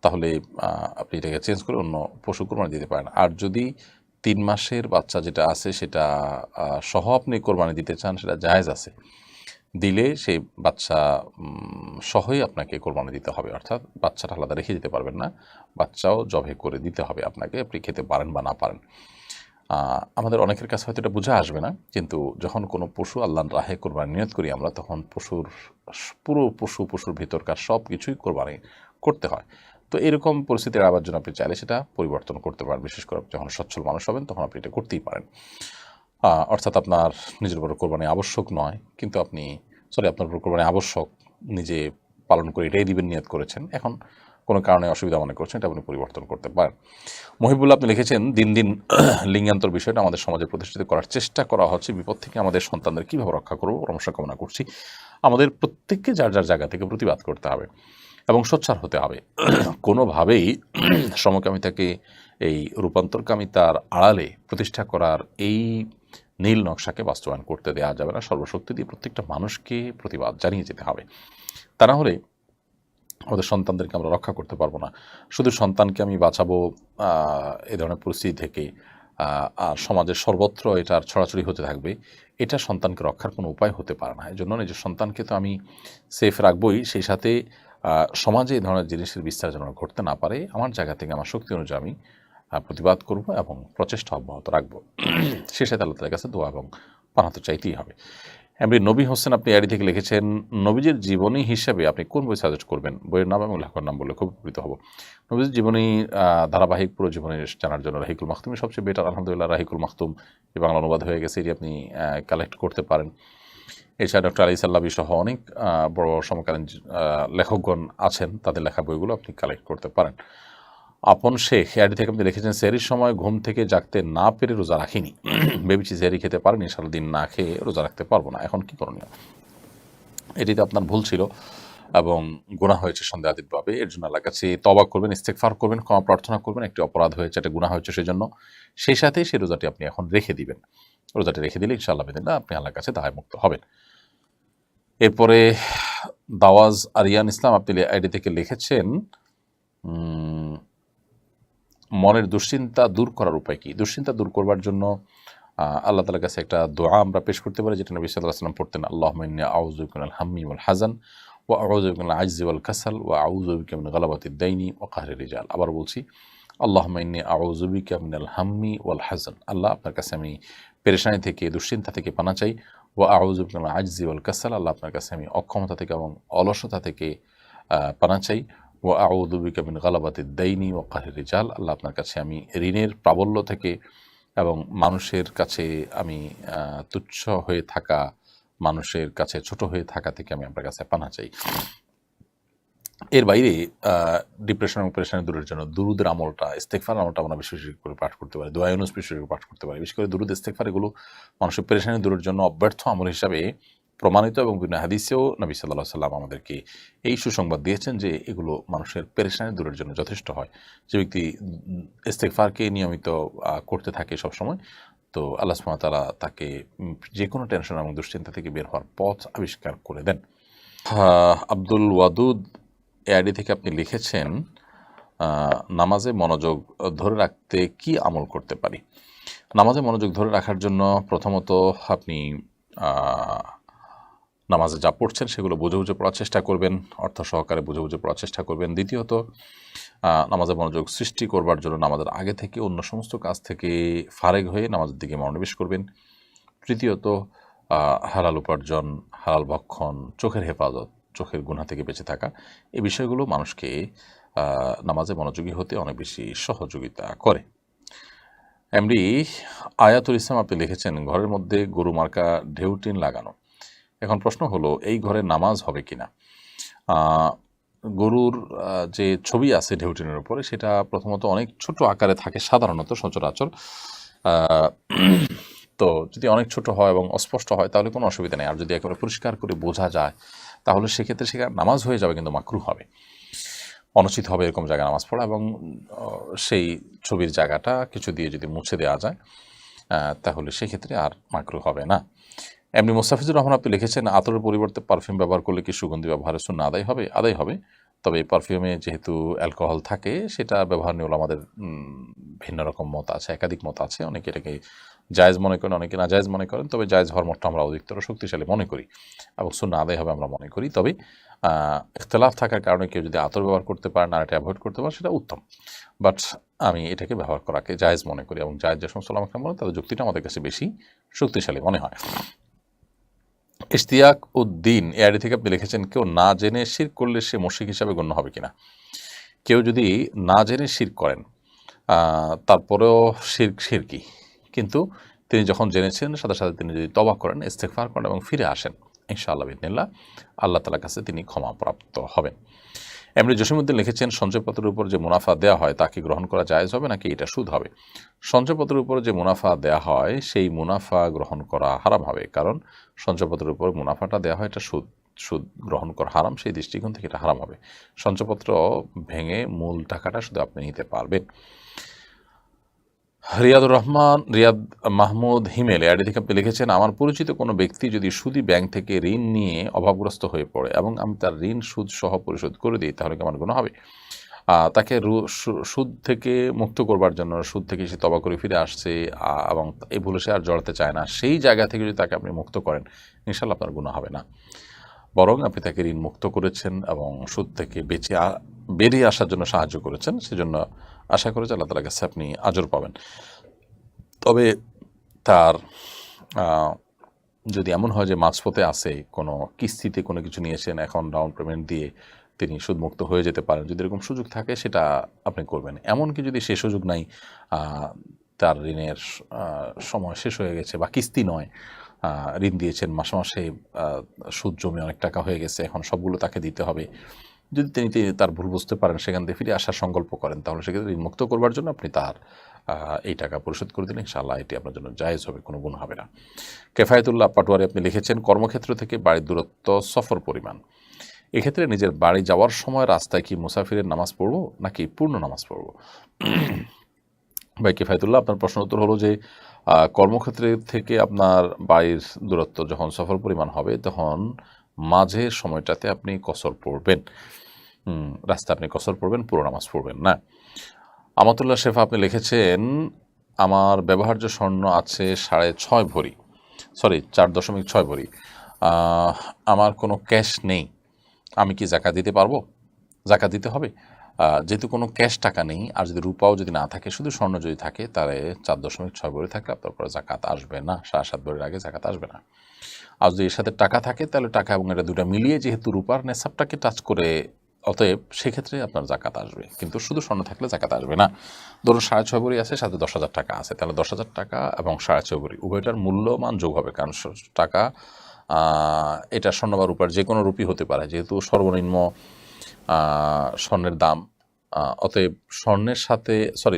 তাহলে আপনি এটাকে চেঞ্জ করে অন্য পশু কোরবানি দিতে পারেন। আর যদি 3 মাসের বাচ্চা যেটা আছে সেটা সহ আপনি কোরবানি দিতে চান, সেটা জায়েজ আছে, দিলে সেই বাচ্চা সহই আপনাকে কোরবানি দিতে হবে, অর্থাৎ বাচ্চাটা আলাদা রেখে দিতে পারবেন না, বাচ্চাও জবে করে দিতে হবে আপনাকে, আপনি খেতে পারেন বা না পারেন। আমাদের অনেকের কাছে হয়তো এটা বোঝা আসবে না, কিন্তু যখন কোনো পশু আল্লাহর রাহে কোরবানি নিয়ত করি আমরা, তখন পশুর ভিতরকার সব কিছুই কোরবানি করতে হয়। তো এরকম পরিস্থিতি এড়াবার জন্য আপনি চাইলে সেটা পরিবর্তন করতে পারেন, বিশেষ করে যখন সচ্ছল মানুষ হবেন তখন আপনি এটা করতেই পারেন। অর্থাৎ আপনার নিজের উপর কোরবানি আবশ্যক নয়, কিন্তু আপনার উপর কোরবানি আবশ্যক, নিজে পালন করে এটাই দিবেন নিয়ত করেছেন, এখন কোনো কারণে অসুবিধা মনে করছেন, এটা আপনি পরিবর্তন করতে পারেন। মহিবুল্লাহ আপনি লিখেছেন, দিন দিন লিঙ্গান্তর বিষয়টা আমাদের সমাজে প্রতিষ্ঠিত করার চেষ্টা করা হচ্ছে, বিপদ থেকে আমাদের সন্তানদের কীভাবে রক্ষা করবো পরামর্শ কামনা করছি। আমাদের প্রত্যেককে যার যার জায়গা থেকে প্রতিবাদ করতে হবে এবং সোচ্চার হতে হবে। কোনোভাবেই সমকামিতাকে, এই রূপান্তরকামিতার আড়ালে প্রতিষ্ঠা করার এই নীল নকশাকে বাস্তবায়ন করতে দেওয়া যাবে না। সর্বশক্তি দিয়ে প্রত্যেকটা মানুষকে প্রতিবাদ জানিয়ে যেতে হবে, তা না হলে আমাদের সন্তানদেরকে আমরা রক্ষা করতে পারবো না। শুধু সন্তানকে আমি বাঁচাবো এই ধরনের পরিস্থিতি থেকে, আর সমাজের সর্বত্র এটার ছড়াছড়ি হতে থাকবে, এটা সন্তানকে রক্ষার কোনো উপায় হতে পারে না। এই জন্য নিজের সন্তানকে তো আমি সেফ রাখবই, সেই সাথে সমাজে এই ধরনের জিনিসের বিস্তার যেন ঘটতে না পারে, আমার জায়গা থেকে আমার শক্তি অনুযায়ী আমি প্রতিবাদ করব এবং প্রচেষ্টা অব্যাহত রাখবো। সে সাথে আল্লাহ তাআলার কাছে দোয়া এবং পানা তো চাইতেই হবে। এমনি নবী হোসেন আপনি আইডি থেকে লিখেছেন, নবীজির জীবনী হিসাবে আপনি কোন বই সাজেস্ট করবেন? বইয়ের নাম এবং লেখকের নাম বললে খুব উপকৃত হব। নবীজির জীবনী ধারাবাহিক পুরো জীবনী জানার জন্য রাহিকুল মাখতুমই সবচেয়ে বেটার। আলহামদুলিল্লাহ রাহিকুল মাখতুম এই বাংলা অনুবাদ হয়ে গেছে, এটি আপনি কালেক্ট করতে পারেন। এছাড়া ডক্টর আলী সাল্লাবি সহ অনেক বড় সমকালীন লেখকগণ আছেন, তাদের লেখা বইগুলো আপনি কালেক্ট করতে পারেন। আপন শেখ আইডি থেকে আপনি লিখেছেন, সেহরির সময় ঘুম থেকে জাগতে না পেরে রোজা রাখিনি, ভেবেছি সেহরি খেতে পারিনি, সারাদিন না খেয়ে রোজা রাখতে পারবো না, এখন কী করণীয়? এটিতে আপনার ভুল ছিল। এবং গুনাহ হয়েছে সন্দেহাতীতভাবে, এর জন্য আল্লাহর কাছে তওবা করবেন, ইস্তেগফার করবেন, ক্ষমা প্রার্থনা করবেন। একটি অপরাধ হয়েছে, একটা গুনাহ হয়েছে, সেজন্য সেই সাথে সেই রোজাটি আপনি এখন রেখে দিবেন। রোজাটি রেখে দিলে ইনশাআল্লাহ বিদিনিল্লাহ আপনি আল্লাহর কাছে দায়মুক্ত হবেন। এরপরে দাওয়াজ আরিয়ান ইসলাম আপনি আইডি থেকে লিখেছেন, মনের দুশ্চিন্তা দূর করার উপায় কি? দুশ্চিন্তা দূর করবার জন্য আল্লাহ তাআলার কাছে একটা দোয়া আমরা পেশ করতে পারি, যেটা নবী সাল্লাল্লাহু আলাইহি ওয়াসাল্লাম পড়তেন, আল্লাহুম্মা ইন্নী আউযু বিকা মিনাল হাম্মি ওয়াল হাযান ওয়া আউযু বিকা মিনাল আজজি ওয়াল কাসাল ওয়া আউযু বিকা মিন গালাবাতিদ দাইনি ওয়া কাহরির রিজাল। আবার বলছি, আল্লাহুম্মা ইন্নী আউযু বিকা মিনাল হাম্মি ওয়াল হাযান, আল্লাহ আপনার কাছে আমি পেরেশানি থেকে, দুশ্চিন্তা থেকে পানা চাই। ওয়া আউযু বিকা মিনাল আজজি ওয়াল কাসাল, আল্লাহ আপনার কাছে আমি অক্ষমতা থেকে এবং অলসতা থেকে পানা চাই। ওয়া আউযু বিকা মিন গালাবাতিদ দাইনি ওয়া কাহরির রিজাল, আল্লাহ আপনার কাছে আমি ঋণের প্রাবল্য থেকে এবং মানুষের কাছে আমি তুচ্ছ হয়ে থাকা, মানুষের কাছে ছোট হয়ে থাকা থেকে আমি আপনার কাছে পানা চাই। এর বাইরে ডিপ্রেশন এবং পেরেশানি দূরের জন্য দুরুদের আমলটা, ইস্তেগফার আমলটা আমরা বেশি বেশি করে পাঠ করতে পারি, দোয়া ইউনুস বেশি করে পাঠ করতে পারি। বিশেষ করে দুরুদ ইস্তেগফার এগুলো মানুষের পেরেশানি দূরের জন্য অব্যর্থ আমল হিসাবে প্রমাণিত, এবং বিভিন্ন হাদিসেও নবী সাল্লাল্লাহু আলাইহি ওয়াসাল্লাম আমাদেরকে এই সুসংবাদ দিয়েছেন যে এগুলো মানুষের পেরেশানি দূরের জন্য যথেষ্ট হয়। যে ব্যক্তি ইস্তেগফারকে নিয়মিত করতে থাকে সবসময়, তো আল্লাহ সুবহানাহু ওয়া তাআলা তাকে যে কোনো টেনশন এবং দুশ্চিন্তা থেকে বের হওয়ার পথ আবিষ্কার করে দেন। আব্দুল ওয়াদুদ এআইডি থেকে আপনি লিখেছেন, নামাজে মনোযোগ ধরে রাখতে কি আমল করতে পারি? নামাজে মনোযোগ ধরে রাখার জন্য প্রথমত আপনি নামাজে যা পড়ছেন সেগুলো বুঝে বুঝে পড়ার চেষ্টা করবেন, অর্থ সহকারে বুঝে বুঝে পড়ার চেষ্টা করবেন। দ্বিতীয়ত নামাজে মনোযোগ সৃষ্টি করবার জন্য নামাজের আগে থেকে অন্য সমস্ত কাজ থেকে ফারেগ হয়ে নামাজের দিকে মনোনিবেশ করবেন। তৃতীয়ত হালাল উপার্জন, হালাল ভক্ষণ, চোখের হেফাজত, চোখের গুনাহ থেকে বেঁচে থাকা, এই বিষয়গুলো মানুষকে নামাজে মনোযোগী হতে অনেক বেশি সহযোগিতা করে। এমডি আয়াতুল ইসলাম আপনি লিখেছেন, ঘরের মধ্যে গরু মার্কা ঢেউটিন লাগানো। এখন প্রশ্ন হলো, এই ঘরে নামাজ হবে কিনা? গরুর যে ছবি আছে ঢেউটিনের উপরে, সেটা প্রথমত অনেক ছোট আকারে থাকে সাধারণত সচরাচর। তো যদি অনেক ছোট হয় এবং অস্পষ্ট হয় তাহলে কোনো অসুবিধা নেই। আর যদি একেবারে পরিষ্কার করে বোঝা যায় তাহলে সেক্ষেত্রে সেখানে নামাজ হয়ে যাবে, কিন্তু মাকরুহ হবে, অনুচিত হবে এরকম জায়গায় নামাজ পড়া। এবং সেই ছবির জায়গাটা কিছু দিয়ে যদি মুছে দেওয়া যায় তাহলে সেক্ষেত্রে আর মাকরুহ হবে না। এমনি মোস্তাফিজুর রহমান আপনি লিখেছেন, আতরের পরিবর্তে পারফিউম ব্যবহার করলে কি সুগন্ধি ব্যবহারের সুন্নাহ আদায় হবে? আদায় হবে, তবে এই পারফিউমে যেহেতু অ্যালকোহল থাকে সেটা ব্যবহার নিয়ে আমাদের ভিন্ন রকম মত আছে, একাধিক মত আছে। অনেকে এটাকে জায়েজ মনে করেন, অনেকে না জায়েজ মনে করেন, তবে জায়েজ হওয়ার মতটা আমরা অধিকতর শক্তিশালী মনে করি এবং সুন্নাহ আদায় হবে আমরা মনে করি। তবে ইখতিলাফ থাকার কারণে কেউ যদি আতর ব্যবহার করতে পারেন আর এটা অ্যাভয়েড করতে পারে সেটা উত্তম, বাট আমি এটাকে ব্যবহার করাকে জায়েজ মনে করি, এবং জায়েজ যে সমস্ত ওলামা বলেন তাদের যুক্তিটা আমাদের কাছে বেশি শক্তিশালী মনে হয়। ইশতিয়াক উদ্দিন এআইডি থেকে আপনি লিখেছেন, কেউ না জেনে শিরক করলে সে মুশরিক হিসাবে গণ্য হবে কিনা? কেউ যদি না জেনে শিরক করেন, তারপরেও শিরকি, কিন্তু তিনি যখন জেনেছেন সাথে সাথে তিনি যদি তওবা করেন, ইস্তেগফার করেন এবং ফিরে আসেন, ইনশাআল্লাহ বিদিনিল্লাহ আল্লাহ তাআলার কাছে তিনি ক্ষমাপ্রাপ্ত হবেন। এমনি জসিমউদ্দিন লিখেছেন, সঞ্চয়পত্রের উপর যে মুনাফা দেওয়া হয় তাকে গ্রহণ করা জায়েজ হবে নাকি এটা সুদ হবে? সঞ্চয়পত্রের উপর যে মুনাফা দেওয়া হয় সেই মুনাফা গ্রহণ করা হারাম হবে, কারণ সঞ্চয়পত্রের উপর মুনাফাটা দেওয়া হয় এটা সুদ গ্রহণ করা হারাম, সেই দৃষ্টিকোণ থেকে এটা হারাম হবে। সঞ্চয়পত্র ভেঙে মূল টাকাটা শুধু আপনি নিতে পারবেন। রিয়াদ মাহমুদ হিমেল এআইডি থেকে আপনি লিখেছেন, আমার পরিচিত কোনো ব্যক্তি যদি সুদী ব্যাংক থেকে ঋণ নিয়ে অভাবগ্রস্ত হয়ে পড়ে এবং আমি তার ঋণ সুদ সহ পরিশোধ করে দিই, তাহলে কেমন গুনাহ হবে? তাকে সুদ থেকে মুক্ত করবার জন্য, সুদ থেকে সে তওবা করে ফিরে আসছে এবং এই ভুলে সে আর জড়াতে চায় না, সেই জায়গা থেকে যদি তাকে আপনি মুক্ত করেন, ইনশাআল্লাহ আপনার গুনাহ হবে না, বরং আপনি তাকে ঋণ মুক্ত করেছেন এবং সুদ থেকে বেরিয়ে আসার জন্য সাহায্য করেছেন, সেজন্য আশা করেছি আল্লাহ তাআলার কাছে আপনি আজর পাবেন। তবে তার যদি এমন হয় যে মাঝপথে আছে, কোনো কিস্তিতে কোনো কিছু নিয়েছেন, এখন ডাউন পেমেন্ট দিয়ে তিনি সুদমুক্ত হয়ে যেতে পারেন, যদি এরকম সুযোগ থাকে সেটা আপনি করবেন। এমনকি যদি সে সুযোগ নাই, তার ঋণের সময় শেষ হয়ে গেছে বা কিস্তি নয়, ঋণ দিয়েছেন মাসে মাসে সুদ জমে অনেক টাকা হয়ে গেছে, এখন সবগুলো তাকে দিতে হবে, যদি তিনি তার ভুল বুঝতে পারেন, সেখান থেকে ফিরে আসার সংকল্প করেন, তাহলে সেক্ষেত্রে ঋণ মুক্ত করবার জন্য আপনি তার এই টাকা পরিশোধ করে দিলে ইনশাআল্লাহ এটি আপনার জন্য জায়েজ হবে, কোনো গুণ হবে না। কেফায়েতুল্লাহ পাটোয়ারি আপনি লিখেছেন, কর্মক্ষেত্র থেকে বাড়ির দূরত্ব সফর পরিমাণ, এক্ষেত্রে নিজের বাড়ি যাওয়ার সময় রাস্তায় কি মুসাফিরের নামাজ পড়বো নাকি পূর্ণ নামাজ পড়বো? ভাই কিফায়তুল্লাহ, আপনার প্রশ্ন উত্তর হলো যে কর্মক্ষেত্রে থেকে আপনার বাড়ির দূরত্ব যখন সফর পরিমাণ হবে তখন মাঝের সময়টাতে আপনি কসর পড়বেন, রাস্তা আপনি কসর পড়বেন, পুরো নামাজ পড়বেন না। আমাতুল্লাহ শেফা আপনি লিখেছেন আমার ব্যবহার্য স্বর্ণ আছে 6.5 ভরি, 4.6 ভরি, আমার কোনো ক্যাশ নেই, আমি কি জাকাত দিতে পারবো? জাকাত দিতে হবে। যেহেতু কোনো ক্যাশ টাকা নেই, আর যদি রূপাও যদি না থাকে, শুধু স্বর্ণ যদি থাকে, তাহলে 4.6 ভরি থাকলে আপনার পরে জাকাত আসবে না, 7.5 ভরির আগে জাকাত আসবে না। আর যদি এর সাথে টাকা থাকে তাহলে টাকা এবং এটা দুটা মিলিয়ে যেহেতু রূপার নেশাবটাকে টাচ করে, অতএব সেক্ষেত্রে আপনার জাকাত আসবে, কিন্তু শুধু স্বর্ণ থাকলে জাকাত আসবে না। ধরুন 6.5 ভরি আছে, সাথে 10,000 টাকা আছে, তাহলে 10,000 টাকা এবং 6.5 ভরি উভয়টার মূল্যমান যোগ হবে, কারণ টাকা এটা স্বর্ণ বা রূপার যে কোনো রূপই হতে পারে, যেহেতু সর্বনিম্ন স্বর্ণের দাম, অতএব স্বর্ণের সাথে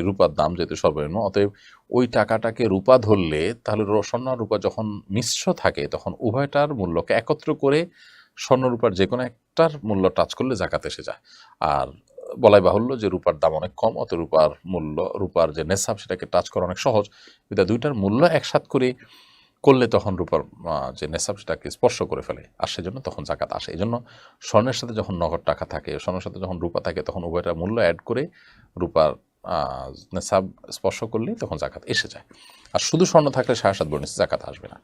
রূপার দাম যেহেতু সর্বনিম্ন, অতএব ওই টাকাটাকে রূপা ধরলে তাহলে স্বর্ণ আর রূপা যখন মিশ্র থাকে তখন উভয়টার মূল্যকে একত্র করে স্বর্ণ রূপার যে কোনো একটার মূল্য টাচ করলে জাকাত এসে যায়। আর বলাই বাহুল্য যে রূপার দাম অনেক কম, অত রূপার মূল্য, রূপার যে নেশাব সেটাকে টাচ করা অনেক সহজ, কিন্তু দুইটার মূল্য একসাথ করে করলে তখন রূপার যে নেশাব সেটাকে স্পর্শ করে ফেলে, আর সেজন্য তখন জাকাত আসে। এই জন্য স্বর্ণের সাথে যখন নগদ টাকা থাকে, স্বর্ণের সাথে যখন রূপা থাকে, তখন উভয়টার মূল্য অ্যাড করে রূপার নেশাব স্পর্শ করলেই তখন জাকাত এসে যায়। আর শুধু স্বর্ণ থাকলে 7.5 ভরি জাকাত আসবে না।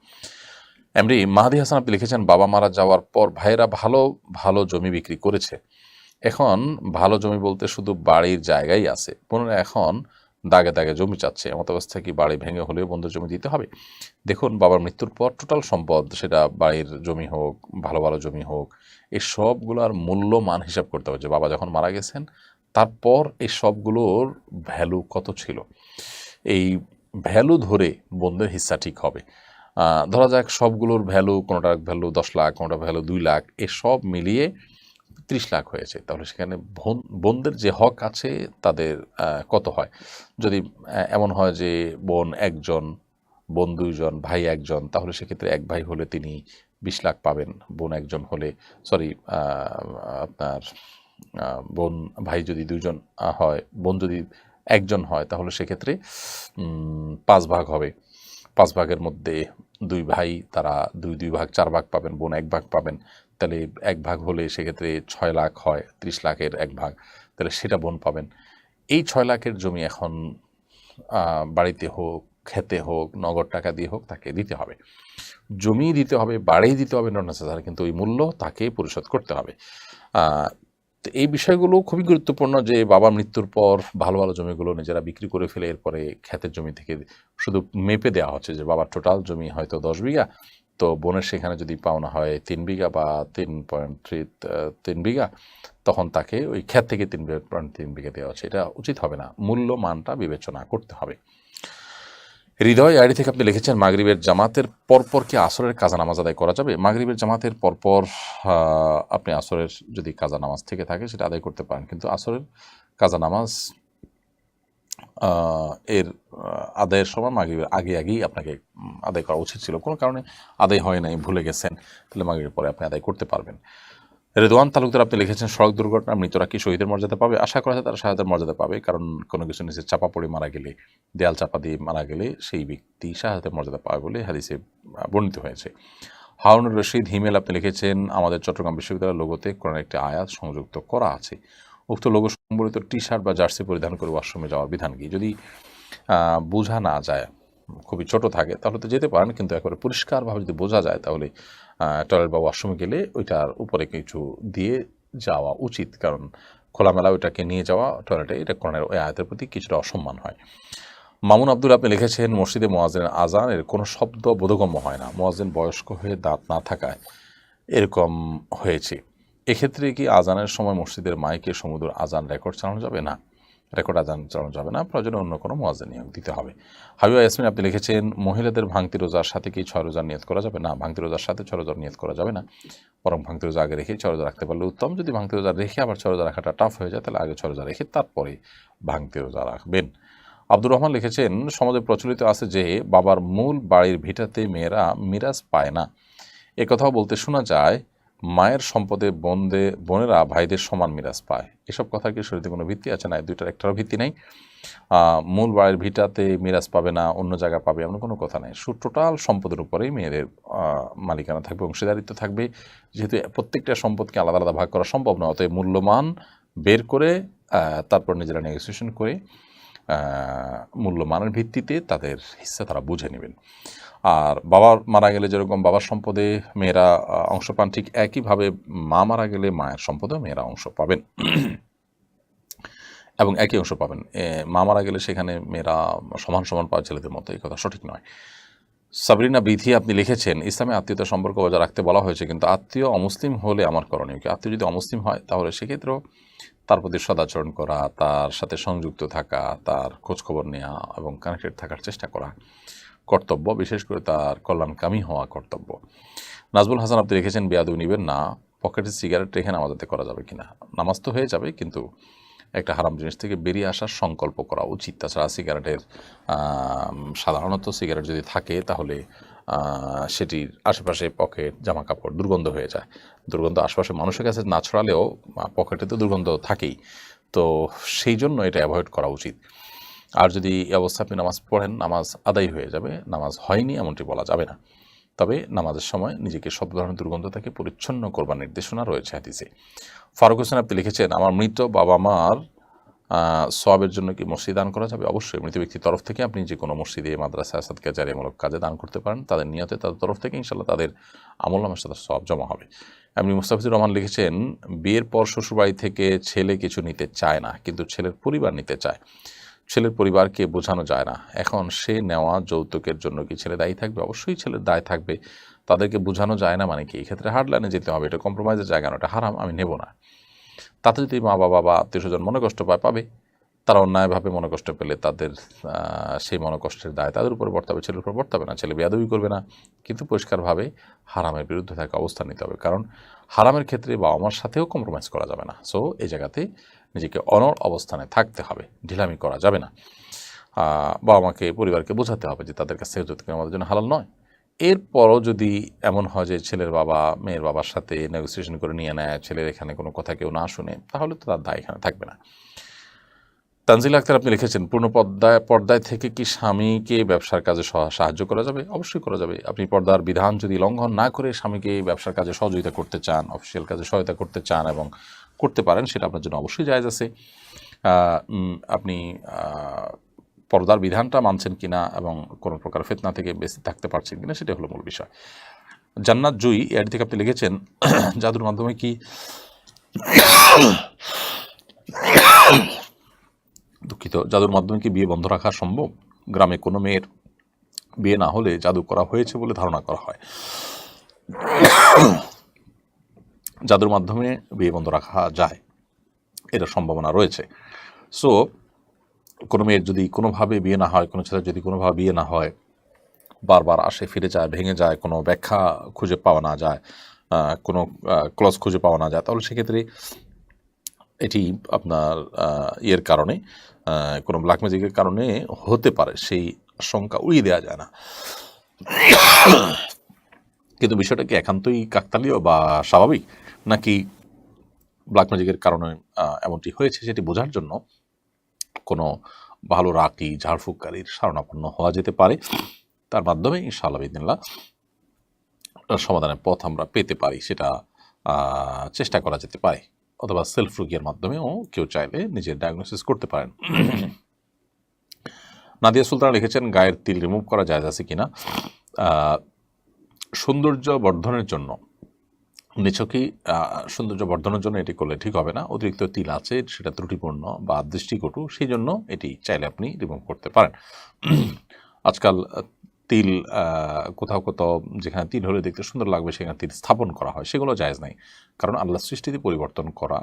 এমনি মাহাদি হাসান আপনি লিখেছেন বাবা মারা যাওয়ার পর ভাইয়েরা ভালো ভালো জমি বিক্রি করেছে, এখন ভালো জমি বলতে শুধু বাড়ির জায়গাই আছে, পুনরায় এখন দাগে দাগে জমি চাচ্ছে, এমত অবস্থায় কি বাড়ি ভেঙে হলেও বন্ধুর জমি দিতে হবে? দেখুন, বাবার মৃত্যুর পর টোটাল সম্পদ, সেটা বাড়ির জমি হোক, ভালো ভালো জমি হোক, এই সবগুলোর মূল্যমান হিসাব করতে হবে যে বাবা যখন মারা গেছেন তারপর এই সবগুলোর ভ্যালু কত ছিল, এই ভ্যালু ধরে বন্ধের হিস্সা ঠিক হবে। ধরা যাক সবগুলোর ভ্যালু, কোনোটার ভ্যালু 10 লাখ, কোনোটা ভ্যালু 2 লাখ, এসব মিলিয়ে 30 লাখ হয়েছে, তাহলে সেখানে বোনদের যে হক আছে তাদের কত হয়? যদি এমন হয় যে বোন 1জন, বোন 2জন, ভাই 1জন, তাহলে সেক্ষেত্রে এক ভাই হলে তিনি 20 লাখ পাবেন, বোন 1জন হলে আপনার বোন ভাই যদি 2জন হয়, বোন যদি 1জন হয়, তাহলে সেক্ষেত্রে 5 ভাগ হবে, 5 ভাগের মধ্যে 2 ভাই তারা 2 ভাগ 4 ভাগ পাবেন, বোন 1 ভাগ পাবেন, তাহলে 1 ভাগ হলে সেক্ষেত্রে 6 লাখ হয়, 30 লাখের 1 ভাগ, তাহলে সেটা বোন পাবেন। এই 6 লাখের জমি এখন বাড়িতে হোক, খেতে হোক, নগদ টাকা দিয়ে হোক, তাকে দিতে হবে, জমি দিতে হবে, বাড়ি দিতে হবে, নট নেসেসারি, কিন্তু ওই মূল্য তাকে পরিশোধ করতে হবে। তো এই বিষয়গুলো খুবই গুরুত্বপূর্ণ যে বাবার মৃত্যুর পর ভালো ভালো জমিগুলো নিজেরা বিক্রি করে ফেলে এরপরে ক্ষেতের জমি থেকে শুধু মেপে দেওয়া হচ্ছে যে বাবার টোটাল জমি হয়তো 10 বিঘা, তো বোনের সেখানে যদি পাওনা হয় 3 বিঘা বা 3.3 বিঘা, তখন তাকে ওই ক্ষেত থেকে 3.3 বিঘা দেওয়া হচ্ছে, এটা উচিত হবে না, মূল্য মানটা বিবেচনা করতে হবে। হৃদয় আইডি থেকে আপনি লিখেছেন মাগরিবের জামাতের পরপর কি আসরের কাজা নামাজ আদায় করা যাবে? মাগরিবের জামাতের পরপর আপনি আসরের যদি কাজা নামাজ থেকে থাকে সেটা আদায় করতে পারেন, কিন্তু আসরের কাজা নামাজ এর আদায়ের সময় মাগরিবের আগেই আপনাকে আদায় করা উচিত ছিল, কোনো কারণে আদায় হয় নাই, ভুলে গেছেন, তাহলে মাগরিবের পরে আপনি আদায় করতে পারবেন। রেদওয়ান তালুকদার আপনি লিখেছেন সড়ক দুর্ঘটনার মৃতরা কি শহীদের মর্যাদা পাবে? আশা করা যায় তারা শাহাদাতের মর্যাদা পাবে, কারণ কোনো কিছু নিচে চাপা পড়ে মারা গেলে, দেয়াল চাপা দিয়ে মারা গেলে সেই ব্যক্তি শাহাদাতের মর্যাদা পাবে বলে হাদিসে বর্ণিত হয়েছে। হারুনুর রশিদ হিমেল আপনি লিখেছেন আমাদের চট্টগ্রাম বিশ্ববিদ্যালয়ের লোগোতে কোরআনের একটি আয়াত সংযুক্ত করা আছে, উক্ত লোগো সম্বলিত টি-শার্ট বা জার্সি পরিধান করে ওয়াশরুমে যাওয়ার বিধান কি? যদি বোঝা না যায়, খুবই ছোট থাকে, তাহলে তো যেতে পারেন, কিন্তু একবারে পরিষ্কারভাবে যদি বোঝা যায় তাহলে টয়লেট বা ওয়াশরুমে গেলে ওইটার উপরে কিছু দিয়ে যাওয়া উচিত, কারণ খোলামেলা ওইটাকে নিয়ে যাওয়া টয়লেটে, এটা কোরআনের ওই আয়াতের প্রতি কিছুটা অসম্মান হয়। মামুন আব্দুল আপনি লিখেছেন মসজিদে মুয়াজ্জিনের আজানের কোনো শব্দ বোধগম্য হয় না, মুয়াজ্জিন বয়স্ক হয়ে দাঁত না থাকায় এরকম হয়েছে, এক্ষেত্রে কি আজানের সময় মসজিদের মাইকে সমুদ্র আজান রেকর্ড চালানো যাবে? না, রেকর্ড আজান চালানো যাবে না, প্রয়োজনে অন্য কোনো মুয়াজ্জিন নিয়োগ দিতে হবে। হাবিবা ইয়াসমিন আপনি লিখেছেন মহিলাদের ভাঙতি রোজার সাথে কি 6 রোজার নিয়ত করা যাবে? না, ভাঙতি রোজার সাথে 6 রোজার নিয়ত করা যাবে না, বরং ভাঙতি রোজা আগে রেখে 6 রোজা রাখতে পারলে উত্তম। যদি ভাঙতি রোজা রেখে আবার 6 রোজা রাখাটা টাফ হয়ে যায়, তাহলে আগে 6 রোজা রেখে তারপরে ভাঙতি রোজা রাখবেন। আব্দুর রহমান লিখেছেন সমাজে প্রচলিত আছে যে বাবার মূল বাড়ির ভিটাতে মেয়েরা মিরাজ পায় না, একথাও বলতে শোনা যায়, মায়ের সম্পদে বোনেরা ভাইদের সমান মিরাজ পায়, এসব কথা কি শরীরে কোনো ভিত্তি আছে? না, দুইটার একটারও ভিত্তি নেই। মূল বাড়ির ভিটাতে মিরাজ পাবে না, অন্য জায়গা পাবে, এমন কোনো কথা নেই। টোটাল সম্পদের উপরেই মেয়েদের মালিকানা থাকবে, অংশীদারিত্ব থাকবে। যেহেতু প্রত্যেকটা সম্পদকে আলাদা আলাদা ভাগ করা সম্ভব নয়, অতএব মূল্যমান বের করে তারপর নিজেরা নেগোসিয়েশন করে মূল্যমানের ভিত্তিতে তাদের হিস্সা তারা বুঝে নেবেন। আর বাবা মারা গেলে যেরকম বাবার সম্পদে মেয়েরা অংশ পান, ঠিক একইভাবে মা মারা গেলে মায়ের সম্পদেও মেয়েরা অংশ পাবেন এবং একই অংশ পাবেন। মা মারা গেলে সেখানে মেয়েরা সমান সমান পাওয়া ছেলেদের মতো, এই কথা সঠিক নয়। সাবরিনা বিধি আপনি লিখেছেন, ইসলামে আত্মীয়তার সম্পর্ক বজায় রাখতে বলা হয়েছে, কিন্তু আত্মীয় অমুসলিম হলে আমার করণীয় কি? আত্মীয় যদি অমুসলিম হয় তাহলে সেক্ষেত্রেও তার প্রতি সদাচরণ করা, তার সাথে সংযুক্ত থাকা, তার খোঁজখবর নেওয়া এবং কানেক্টেড থাকার চেষ্টা করা কর্তব্য, বিশেষ করে তার কল্যাণকামী হওয়া কর্তব্য। নাজবুল হাসান আপনি লিখেছেন, বেয়াদবি নিবেন না, পকেটে সিগারেট রেখে নামাজাতে করা যাবে কিনা? নামাজ তো হয়ে যাবে, কিন্তু একটা হারাম জিনিস থেকে বেরিয়ে আসার সংকল্প করা উচিত। তাছাড়া সিগারেটের সাধারণত সিগারেট যদি থাকে তাহলে সেটির আশেপাশে পকেট, জামা কাপড় দুর্গন্ধ হয়ে যায়। দুর্গন্ধ আশেপাশে মানুষের কাছে না ছড়ালেও পকেটে তো দুর্গন্ধ থাকেই, তো সেই জন্য এটা অ্যাভয়েড করা উচিত। আর যদি এই অবস্থা আপনি নামাজ পড়েন, নামাজ আদায় হয়ে যাবে, নামাজ হয়নি এমনটি বলা যাবে না। তবে নামাজের সময় নিজেকে সব ধরনের দুর্গন্ধ থেকে পরিচ্ছন্ন করবার নির্দেশনা রয়েছে হাদিসে। ফারুক হোসেন আপনি লিখেছেন, আমার মৃত বাবা মার সওয়াবের জন্য কি মসজিদ দান করা যাবে? অবশ্যই মৃত ব্যক্তির তরফ থেকে আপনি যে কোনো মসজিদে, মাদ্রাসা, সাদকা জারিয়ামূলক কাজে দান করতে পারেন। তাদের নিয়তে, তাদের তরফ থেকে ইনশাল্লাহ তাদের আমলনামার সাথে সওয়াব জমা হবে। এমনি মুস্তাফিজুর রহমান লিখেছেন, বিয়ের পর শ্বশুরবাড়ি থেকে ছেলে কিছু নিতে চায় না, কিন্তু ছেলের পরিবার নিতে চায়। ছেলের পরিবারকে বোঝানো যায় না, এখন সে নেওয়া যৌতুকের জন্য কি ছেলে দায়ী থাকবে? অবশ্যই ছেলের দায় থাকবে। তাদেরকে বোঝানো যায় না মানে কি? এই ক্ষেত্রে হার্ডলাইনে যেতে হবে, এটা কম্প্রোমাইজের জায়গা না, এটা হারাম, আমি নেব না। তাতে যদি মা বাবা বা আত্মীয় স্বজন মনে কষ্ট পাবে, তারা অন্যায়ভাবে মনে কষ্ট পেলে তাদের সেই মনোকষ্টের দায় তাদের উপর বর্তাবে, ছেলের উপর বর্তাবে না। ছেলে বেয়াদবি করবে না, কিন্তু পরিষ্কারভাবে হারামের বিরুদ্ধে থাকা অবস্থান নিতে হবে, কারণ হারামের ক্ষেত্রে বাবা মার সাথেও কম্প্রোমাইজ করা যাবে না। সো এই জায়গাতে নিজেকে অনড় অবস্থানে থাকতে হবে, ঢিলামি করা যাবে না। বাবা মাকে, পরিবারকে বোঝাতে হবে যে তাদের কাছ থেকে যৌতুক আমাদের জন্য হালাল নয়। এরপরও যদি এমন হয় যে ছেলের বাবা মেয়ের বাবার সাথে নেগোসিয়েশন করে নিয়ে নেয়, ছেলের এখানে কোনো কথা কেউ না শুনে, তাহলে তো তার দায় এখানে থাকবে না। তানজিল আক্তার আপনি লিখেছেন, পূর্ণ পর্দায় থেকে কি স্বামীকে ব্যবসার কাজে সাহায্য করা যাবে? অবশ্যই করা যাবে। আপনি পর্দার বিধান যদি লঙ্ঘন না করে স্বামীকে ব্যবসার কাজে সহযোগিতা করতে চান, অফিসিয়াল কাজে সহায়তা করতে চান এবং করতে পারেন, সেটা আপনার জন্য অবশ্যই জায়েজ আছে। আপনি পর্দার বিধানটা মানছেন কিনা এবং কোনো প্রকার ফিতনা থেকে বেঁচে থাকতে পারছেন কিনা, সেটা হলো মূল বিষয়। জান্নাত জুই এর থেকে আপনি লিখেছেন, জাদুর মাধ্যমে কি জাদুর মাধ্যমে কি বিয়ে বন্ধ রাখা সম্ভব? গ্রামে কোনো মেয়ের বিয়ে না হলে জাদু করা হয়েছে বলে ধারণা করা হয়। জাদুর মাধ্যমে বিয়ে বন্ধ রাখা যায়, এটা সম্ভাবনা রয়েছে। সো কোনো মেয়ের যদি কোনোভাবে বিয়ে না হয়, কোনো ছেলের যদি কোনোভাবে বিয়ে না হয়, বারবার আসে ফিরে যায়, ভেঙে যায়, কোনো ব্যাখ্যা খুঁজে পাওয়া না যায়, কোনো ক্লজ খুঁজে পাওয়া না যায়, তাহলে সেক্ষেত্রে এটি আপনার ইয়ের কারণে, কোনো ব্ল্যাক ম্যাজিকের কারণে হতে পারে, সেই আশঙ্কা উড়িয়ে দেওয়া যায় না। কিন্তু বিষয়টা কি একান্তই কাকতালীয় বা স্বাভাবিক, নাকি ব্ল্যাক ম্যাজিকের কারণে এমনটি হয়েছে, সেটি বোঝার জন্য কোনো ভালো রাকি, ঝাড়ফুঁককারীর শরণাপন্ন হওয়া যেতে পারে। তার মাধ্যমে ইনশাআল্লাহ বিদিনিল্লাহ সমাধানের পথ আমরা পেতে পারি, সেটা চেষ্টা করা যেতে পারে। অথবা সেলফ রুগিয়ার মাধ্যমেও কেউ চাইলে নিজের ডায়াগনোসিস করতে পারেন। নাদিয়া সুলতানা লিখেছেন, গায়ের তিল রিমুভ করা যায় আছে কিনা? সৌন্দর্য বর্ধনের জন্য, নিছকই সৌন্দর্য বর্ধনের জন্য এটি করলে ঠিক হবে না। অতিরিক্ত তিল আছে, সেটা ত্রুটিপূর্ণ বা দৃষ্টিকটু, সেই জন্য এটি চাইলে আপনি রিমুভ করতে পারেন। আজকাল তিল কোথাও কোথাও যেখানে তিল হলে দেখতে সুন্দর লাগবে সেখানে তিল স্থাপন করা হয়, সেগুলো জায়েজ নাই, কারণ আল্লাহ সৃষ্টিতে পরিবর্তন করা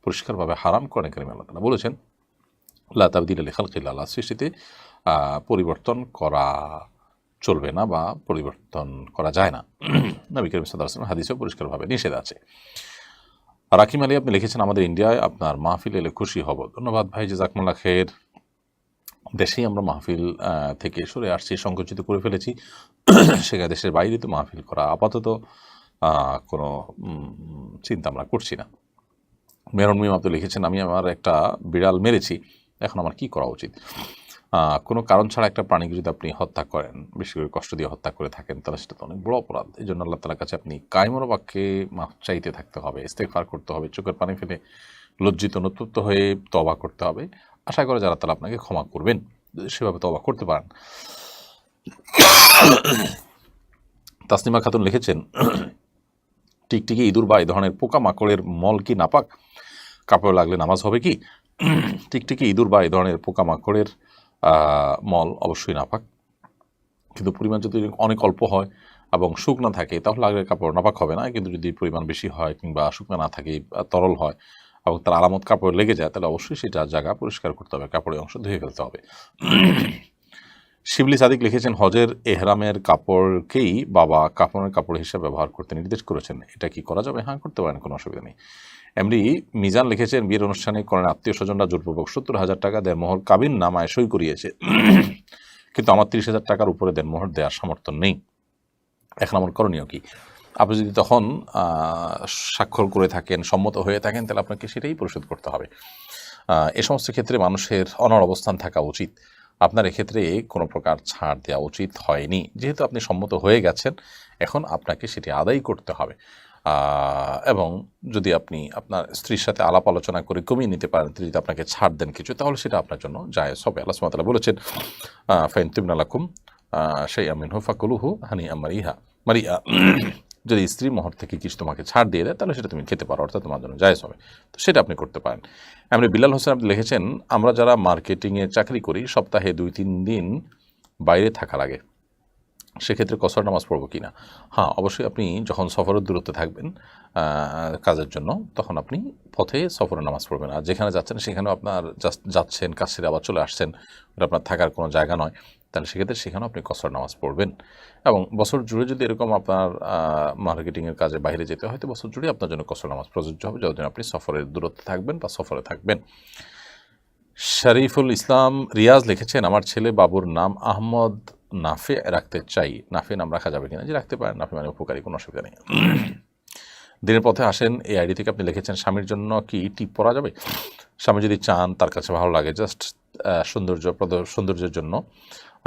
পরিষ্কারভাবে হারাম কোরআনে কারিমে আল্লাহ তাআলা বলেছেন, লা তাবদীলা লিখালকিল্লাহ, আল্লাহ সৃষ্টিতে পরিবর্তন করা চলবে না বা পরিবর্তন করা যায় না। নবী করিম সাল্লাল্লাহু আলাইহি ওয়াসাল্লাম হাদিসেও পরিষ্কারভাবে নিষেধ আছে। রাকিম আলী আপনি লিখেছেন, আমাদের ইন্ডিয়ায় আপনার মাহফিল এলে খুশি হব। ধন্যবাদ ভাই, জাযাকুমুল্লাহ খের। দেশেই আমরা মাহফিল থেকে সরে আসছি, সংকুচিত করে ফেলেছি, সেখানে দেশের বাইরে তো মাহফিল করা আপাতত কোনো চিন্তা আমরা করছি না। মেহরুন মিম আপনি লিখেছেন, আমি আমার একটা বিড়াল মেরেছি, এখন আমার কি করা উচিত? কোনো কারণ ছাড়া একটা প্রাণীকে যদি আপনি হত্যা করেন, বেশি করে কষ্ট দিয়ে হত্যা করে থাকেন, তাহলে সেটা তো অনেক বড় অপরাধ। এই জন্য আল্লাহ তাআলার কাছে আপনি কায়মনো বাক্যে মাফ চাইতে থাকতে হবে, ইস্তেগফার করতে হবে, চোখের পানি ফেলে লজ্জিত অনুতপ্ত হয়ে তওবা করতে হবে। আশা করে যারা তারা আপনাকে ক্ষমা করবেন, যদি সেভাবে তওবা করতে পারেন। তাসনিমা খাতুন লিখেছেন, টিকটিকি, ইঁদুর বা এই ধরনের পোকা মাকড়ের মল কি নাপাক? কাপড় লাগলে নামাজ হবে কি? টিকটিকি, ইঁদুর বা এই ধরনের পোকা মাকড়ের মল অবশ্যই নাপাক, কিন্তু পরিমাণ যদি অনেক অল্প হয় এবং শুকনা থাকে তাহলে লাগলে কাপড় নাপাক হবে না। কিন্তু যদি পরিমাণ বেশি হয় কিংবা শুকনা না থাকে, তরল হয় এবং তার আলামত কাপড় লেগে যায়, তাহলে অবশ্যই সেটা জায়গা পরিষ্কার করতে হবে, কাপড়ের অংশ ধুয়ে ফেলতে হবে। শিবলি সাদিক লিখেছেন, হজের এহরামের কাপড়কেই বাবা কাফনের কাপড় হিসেবে ব্যবহার করতে নির্দেশ করেছেন, এটা কি করা যাবে? হ্যাঁ, করতে পারেন, কোনো অসুবিধা নেই। এমনি মিজান লিখেছেন, বিয়ের অনুষ্ঠানে করেন আত্মীয় স্বজনরা জোরপূর্বক 70,000 টাকা দেনমোহর কাবিন নামায় সই করিয়েছে, কিন্তু আমার 30,000 টাকার উপরে দেনমোহর দেওয়ার সামর্থ্য নেই, এখন আমার করণীয় কি? আপনি যদি তখন স্বাক্ষর করে থাকেন, সম্মত হয়ে থাকেন, তাহলে আপনাকে সেটাই পরিশোধ করতে হবে। এ সমস্ত ক্ষেত্রে মানুষের অনড় অবস্থান থাকা উচিত। আপনার এক্ষেত্রে কোনো প্রকার ছাড় দেওয়া উচিত হয়নি, যেহেতু আপনি সম্মত হয়ে গেছেন, এখন আপনাকে সেটি আদায় করতে হবে। এবং যদি আপনি আপনার স্ত্রীর সাথে আলাপ আলোচনা করে কমিয়ে নিতে পারেন, তিনি যদি আপনাকে ছাড় দেন কিছু, তাহলে সেটা আপনার জন্য জায়েজ হবে। আল্লাহ সুবহানাহু ওয়া তাআলা বলেছেন, ফাইন তুবনা লাকুম শাইআম মিনহু ফাকুলুহু হানিআম মারিআ, যদি স্ত্রী মোহর থেকে কিছু তোমাকে ছাড় দিয়ে দেয়, তাহলে সেটা তুমি খেতে পারো, অর্থাৎ তোমার জন্য জায়েজ হবে। তো সেটা আপনি করতে পারেন। এমনি বিলাল হোসেন আপনি লিখেছেন, আমরা যারা মার্কেটিংয়ে চাকরি করি, সপ্তাহে 2-3 দিন বাইরে থাকা লাগে, সেক্ষেত্রে কসর নামাজ পড়বো কি না? হ্যাঁ, অবশ্যই। আপনি যখন সফরের দূরত্বে থাকবেন কাজের জন্য, তখন আপনি পথে সফরের নামাজ পড়বেন। আর যেখানে যাচ্ছেন সেখানেও আপনার যাচ্ছেন, কাজ সেরে আবার চলে আসছেন, ওটা আপনার থাকার কোনো জায়গা নয়, তাহলে সেক্ষেত্রে সেখানেও আপনি কসর নামাজ পড়বেন। এবং বছর জুড়ে যদি এরকম আপনার মার্কেটিংয়ের কাজে বাইরে যেতে হয়, তো বছর জুড়ে আপনার জন্য কসর নামাজ প্রযোজ্য হবে, যতদিন আপনি সফরের দূরত্বে থাকবেন বা সফরে থাকবেন। শরীফুল ইসলাম রিয়াজ লিখেছেন, আমার ছেলে বাবুর নাম আহমদ নাফে রাখতে চাই, নাফে নাম রাখা যাবে কিনা? যে রাখতে পারেন, নাফে মানে উপকারী, কোনো অসুবিধা নেই। দিনের পথে আসেন এই আইডি থেকে আপনি লিখেছেন, স্বামীর জন্য কি টিপ পরা যাবে? স্বামী যদি চান, তার কাছে ভালো লাগে, জাস্ট সৌন্দর্যের জন্য,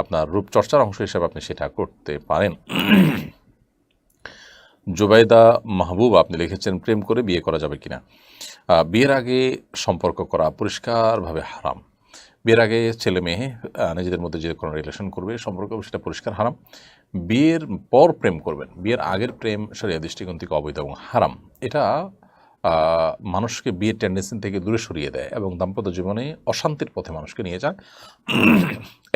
আপনার রূপচর্চার অংশ হিসেবে আপনি সেটা করতে পারেন। জুবাইদা মাহবুব আপনি লিখেছেন, প্রেম করে বিয়ে করা যাবে কিনা? বিয়ের আগে সম্পর্ক করা পরিষ্কারভাবে হারাম। বিয়ের আগে ছেলে মেয়ে নিজেদের মধ্যে যে কোনো রিলেশন করবে, সম্পর্ক, সেটা পরিষ্কার হারাম। বিয়ের পর প্রেম করবেন, বিয়ের আগের প্রেম শরিয়া দৃষ্টিকোণ থেকে অবৈধ এবং হারাম। এটা মানুষকে বিয়ের টেন্ডেন্সি থেকে দূরে সরিয়ে দেয় এবং দাম্পত্য জীবনে অশান্তির পথে মানুষকে নিয়ে যায়।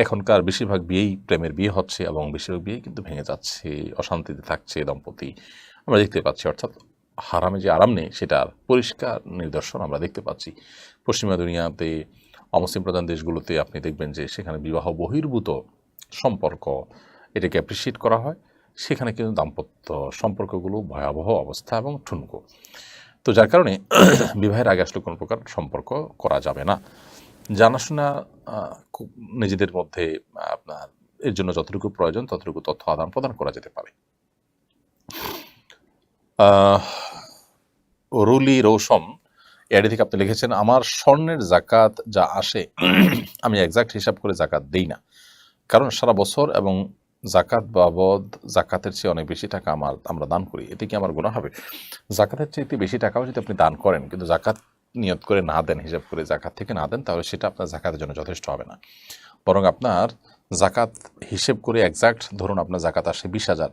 এখনকার বেশিরভাগ বিয়েই প্রেমের বিয়ে হচ্ছে এবং বেশিরভাগ বিয়ে কিন্তু ভেঙে যাচ্ছে, অশান্তিতে থাকছে দম্পতি, আমরা দেখতে পাচ্ছি। অর্থাৎ হারামে যে আরাম নেই, সেটার পরিষ্কার নিদর্শন আমরা দেখতে পাচ্ছি। পশ্চিমা দুনিয়াতে, অমুসলিম প্রধান দেশগুলোতে আপনি দেখবেন যে সেখানে বিবাহ বহির্ভূত সম্পর্ক, এটাকে অ্যাপ্রিসিয়েট করা হয়, সেখানে কিন্তু দাম্পত্য সম্পর্কগুলো ভয়াবহ অবস্থা এবং ঠুনকো। তো যার কারণে বিবাহের আগে আসলে কোনো প্রকার সম্পর্ক করা যাবে না। জানাশোনা নিজেদের মধ্যে আপনার এর জন্য যতটুকু প্রয়োজন ততটুকু তথ্য আদান প্রদান করা যেতে পারে। রুলি রৌশম এডি থেকে আপনি লিখেছেন, আমার স্বর্ণের জাকাত যা আসে আমি এক্সাক্ট হিসাব করে জাকাত দেই না, কারণ সারা বছর এবং জাকাত বাবদ জাকাতের চেয়ে অনেক বেশি টাকা আমরা দান করি, এতে কি আমার গুনাহ হবে? জাকাতের চেয়ে বেশি টাকাও যদি আপনি দান করেন, কিন্তু জাকাত নিয়ত করে না দেন, হিসাব করে জাকাত থেকে না দেন, তাহলে সেটা আপনার জাকাতের জন্য যথেষ্ট হবে না। বরং আপনার জাকাত হিসেব করে এক্সাক্ট ধরুন আপনার জাকাত আসে 20,000,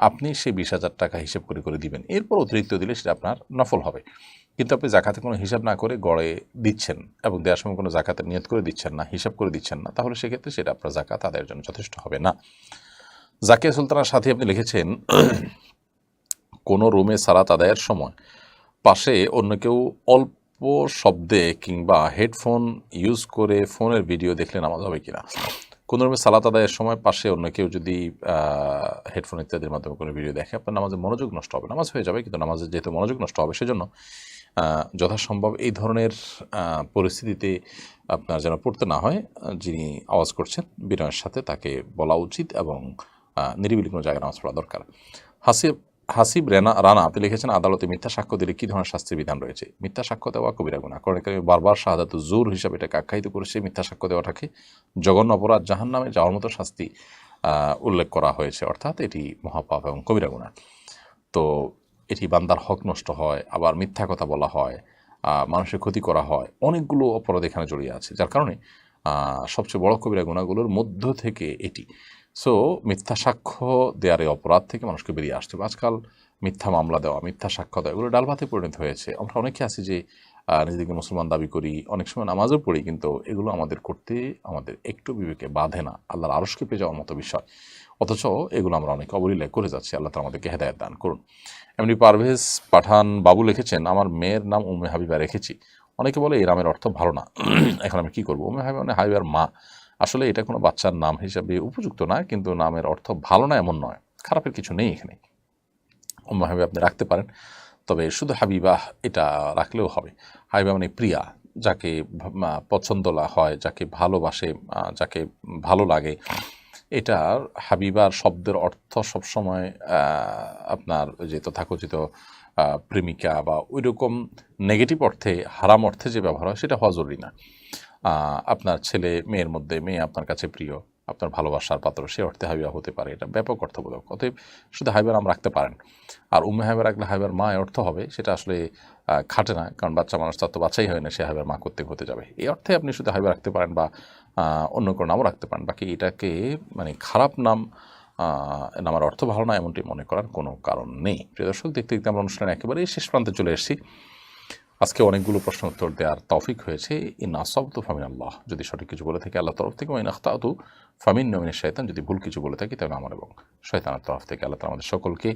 আপনি সেই 20,000 টাকা হিসেব করে দিবেন। এরপর অতিরিক্ত দিলে সেটা আপনার নফল হবে। কিন্তু আপনি জাকাতে কোনো হিসাব না করে গড়ে দিচ্ছেন এবং দেওয়ার সময় কোনো জাকাতের নিয়ত করে দিচ্ছেন না, হিসাব করে দিচ্ছেন না, তাহলে সেক্ষেত্রে সেটা আপনার জাকাত আদায়ের জন্য যথেষ্ট হবে না। জাকিয়া সুলতানার সাথে আপনি লিখেছেন, কোনো রুমে সালাত আদায়ের সময় পাশে অন্য কেউ অল্প শব্দে কিংবা হেডফোন ইউজ করে ফোনের ভিডিও দেখলে নামাজ হবে কিনা? কোনো রুমে সালাত আদায়ের সময় পাশে অন্য কেউ যদি হেডফোন ইত্যাদির মাধ্যমে কোনো ভিডিও দেখে, আপনার নামাজে মনোযোগ নষ্ট হবে। নামাজ হয়ে যাবে, কিন্তু নামাজে যেহেতু মনোযোগ নষ্ট হবে, সেজন্য যথাসম্ভব এই ধরনের পরিস্থিতিতে আপনার যেন পড়তে না হয়, যিনি আওয়াজ করছেন বিনয়ের সাথে তাকে বলা উচিত এবং নিরিবিলি কোনো জায়গায় নামাজ পড়া দরকার। হাসিব রানা আপনি লিখেছেন, আদালতে মিথ্যা সাক্ষ্য দিলে কী ধরনের শাস্তির বিধান রয়েছে? মিথ্যা সাক্ষ্য দেওয়া কবিরা গুনাহ। কোরআনে কারিমে বারবার শাহাদাতু জুর হিসাবে এটাকে আখ্যায়িত করেছে। মিথ্যা সাক্ষ্য দেওয়াটাকে জঘন্য অপরাধ, জাহান্নামে যাওয়ার মতো শাস্তি উল্লেখ করা হয়েছে, অর্থাৎ এটি মহাপাপ এবং কবিরা গুনাহ। তো এটি বান্দার হক নষ্ট হয়, আবার মিথ্যা কথা বলা হয়, মানুষের ক্ষতি করা হয়, অনেকগুলো অপরাধ এখানে জড়িয়ে আছে, যার কারণে সবচেয়ে বড় কবিরা গুনাহগুলোর মধ্য থেকে এটি। সো মিথ্যা সাক্ষ্য দেওয়ার এই অপরাধ থেকে মানুষকে বেরিয়ে আসতে হবে। আজকাল মিথ্যা মামলা দেওয়া, মিথ্যা সাক্ষ্য দেওয়া, এগুলো ডাল ভাতে পরিণত হয়েছে। আমরা অনেকে আছি যে নিজেদেরকে মুসলমান দাবি করি, অনেক সময় নামাজও পড়ি, কিন্তু এগুলো আমাদের করতে আমাদের একটু বিবেকে বাধে না, আল্লাহর আরশকে পেয়ে যাওয়ার মতো বিষয়, অথচ এগুলো আমরা অনেক অবলীলায় করে যাচ্ছি। আল্লাহ তাআলা আমাদেরকে হেদায়েত দান করুন। এমনি পারভেজ পাঠান বাবু লিখেছেন, আমার মেয়ের নাম উম্মে হাবিবা রেখেছি। অনেকে বলে এই নামের অর্থ ভালো না, এখন আমি কী করবো? উম্মে হাবিবা মানে হাবিবার মা। আসলে এটা কোনো বাচ্চার নাম হিসাবে উপযুক্ত না, কিন্তু নামের অর্থ ভালো না এমন নয়, খারাপের কিছু নেই এখানে। উম্মে হাবিবা আপনি রাখতে পারেন, তবে শুধু হাবিবা এটা রাখলেও হবে। হাবিবা মানে প্রিয়া, যাকে পছন্দ হয়, যাকে ভালোবাসে, যাকে ভালো লাগে। এটার হাবিবার শব্দের অর্থ সবসময় আপনার যে তথাকথিত প্রেমিকা বা ওই রকম নেগেটিভ অর্থে, হারাম অর্থে যে ব্যবহার হয় সেটা হওয়া জরুরি না। আপনার ছেলে মেয়ের মধ্যে মেয়ে আপনার কাছে প্রিয়, আপনার ভালোবাসার পাত্র, সে অর্থে হাবিবা হতে পারে, এটা ব্যাপক অর্থবোধক। অতএব শুধু হাবিবার নাম রাখতে পারেন। আর উম্মে হাবিবা রাখলে হাবিবার মা অর্থ হবে, সেটা আসলে খাটে না, কারণ বাচ্চা মানুষ তার তো বাচ্চাই হয় না, সে হাবিবার মা করতে হতে যাবে। এই অর্থে আপনি শুধু হাবিবা রাখতে পারেন, বা অন্য কোনো নামও রাখতে পারেন। বাকি এটাকে মানে খারাপ নাম, নামার অর্থ ভালো না এমনটি মনে করার কোনো কারণ নেই। প্রিয় দর্শক, দেখতে দেখতে আমরা অনুষ্ঠানের একেবারেই শেষ প্রান্তে চলে এসেছি। আজকে অনেকগুলো প্রশ্ন উত্তর দেওয়ার তৌফিক হয়েছে। ইন আসাবতু ফামিনাল্লাহ, যদি সঠিক কিছু বলে থাকি আল্লাহর তরফ থেকে, ওয়া ইন আখতাতু ফামিন্নী মিনাশ শাইতান, যদি ভুল কিছু বলে থাকি তাহলে আমার এবং শয়তানের তরফ থেকে। আল্লাহ তাআলা আমাদের সকলকে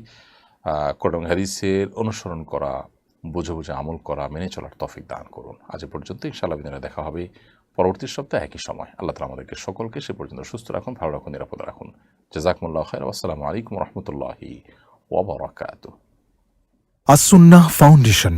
কোরআন হাদিসের অনুসরণ করা, বুঝে বুঝে আমল করা, মেনে চলার তৌফিক দান করুন। আজ পর্যন্ত, ইনশাআল্লাহ বিদিনে দেখা হবে পরবর্তী সপ্তাহে একই সময়। আল্লাহ তাআলা আমাদেরকে সকলকে সে পর্যন্ত সুস্থ রাখুন, ভালো রাখুন, নিরাপদে রাখুন। জাযাকুমুল্লাহু খাইরান। আসসালামু আলাইকুম ওয়া রাহমাতুল্লাহি ওয়া বারাকাতুহু। আসুন্নাহ ফাউন্ডেশন।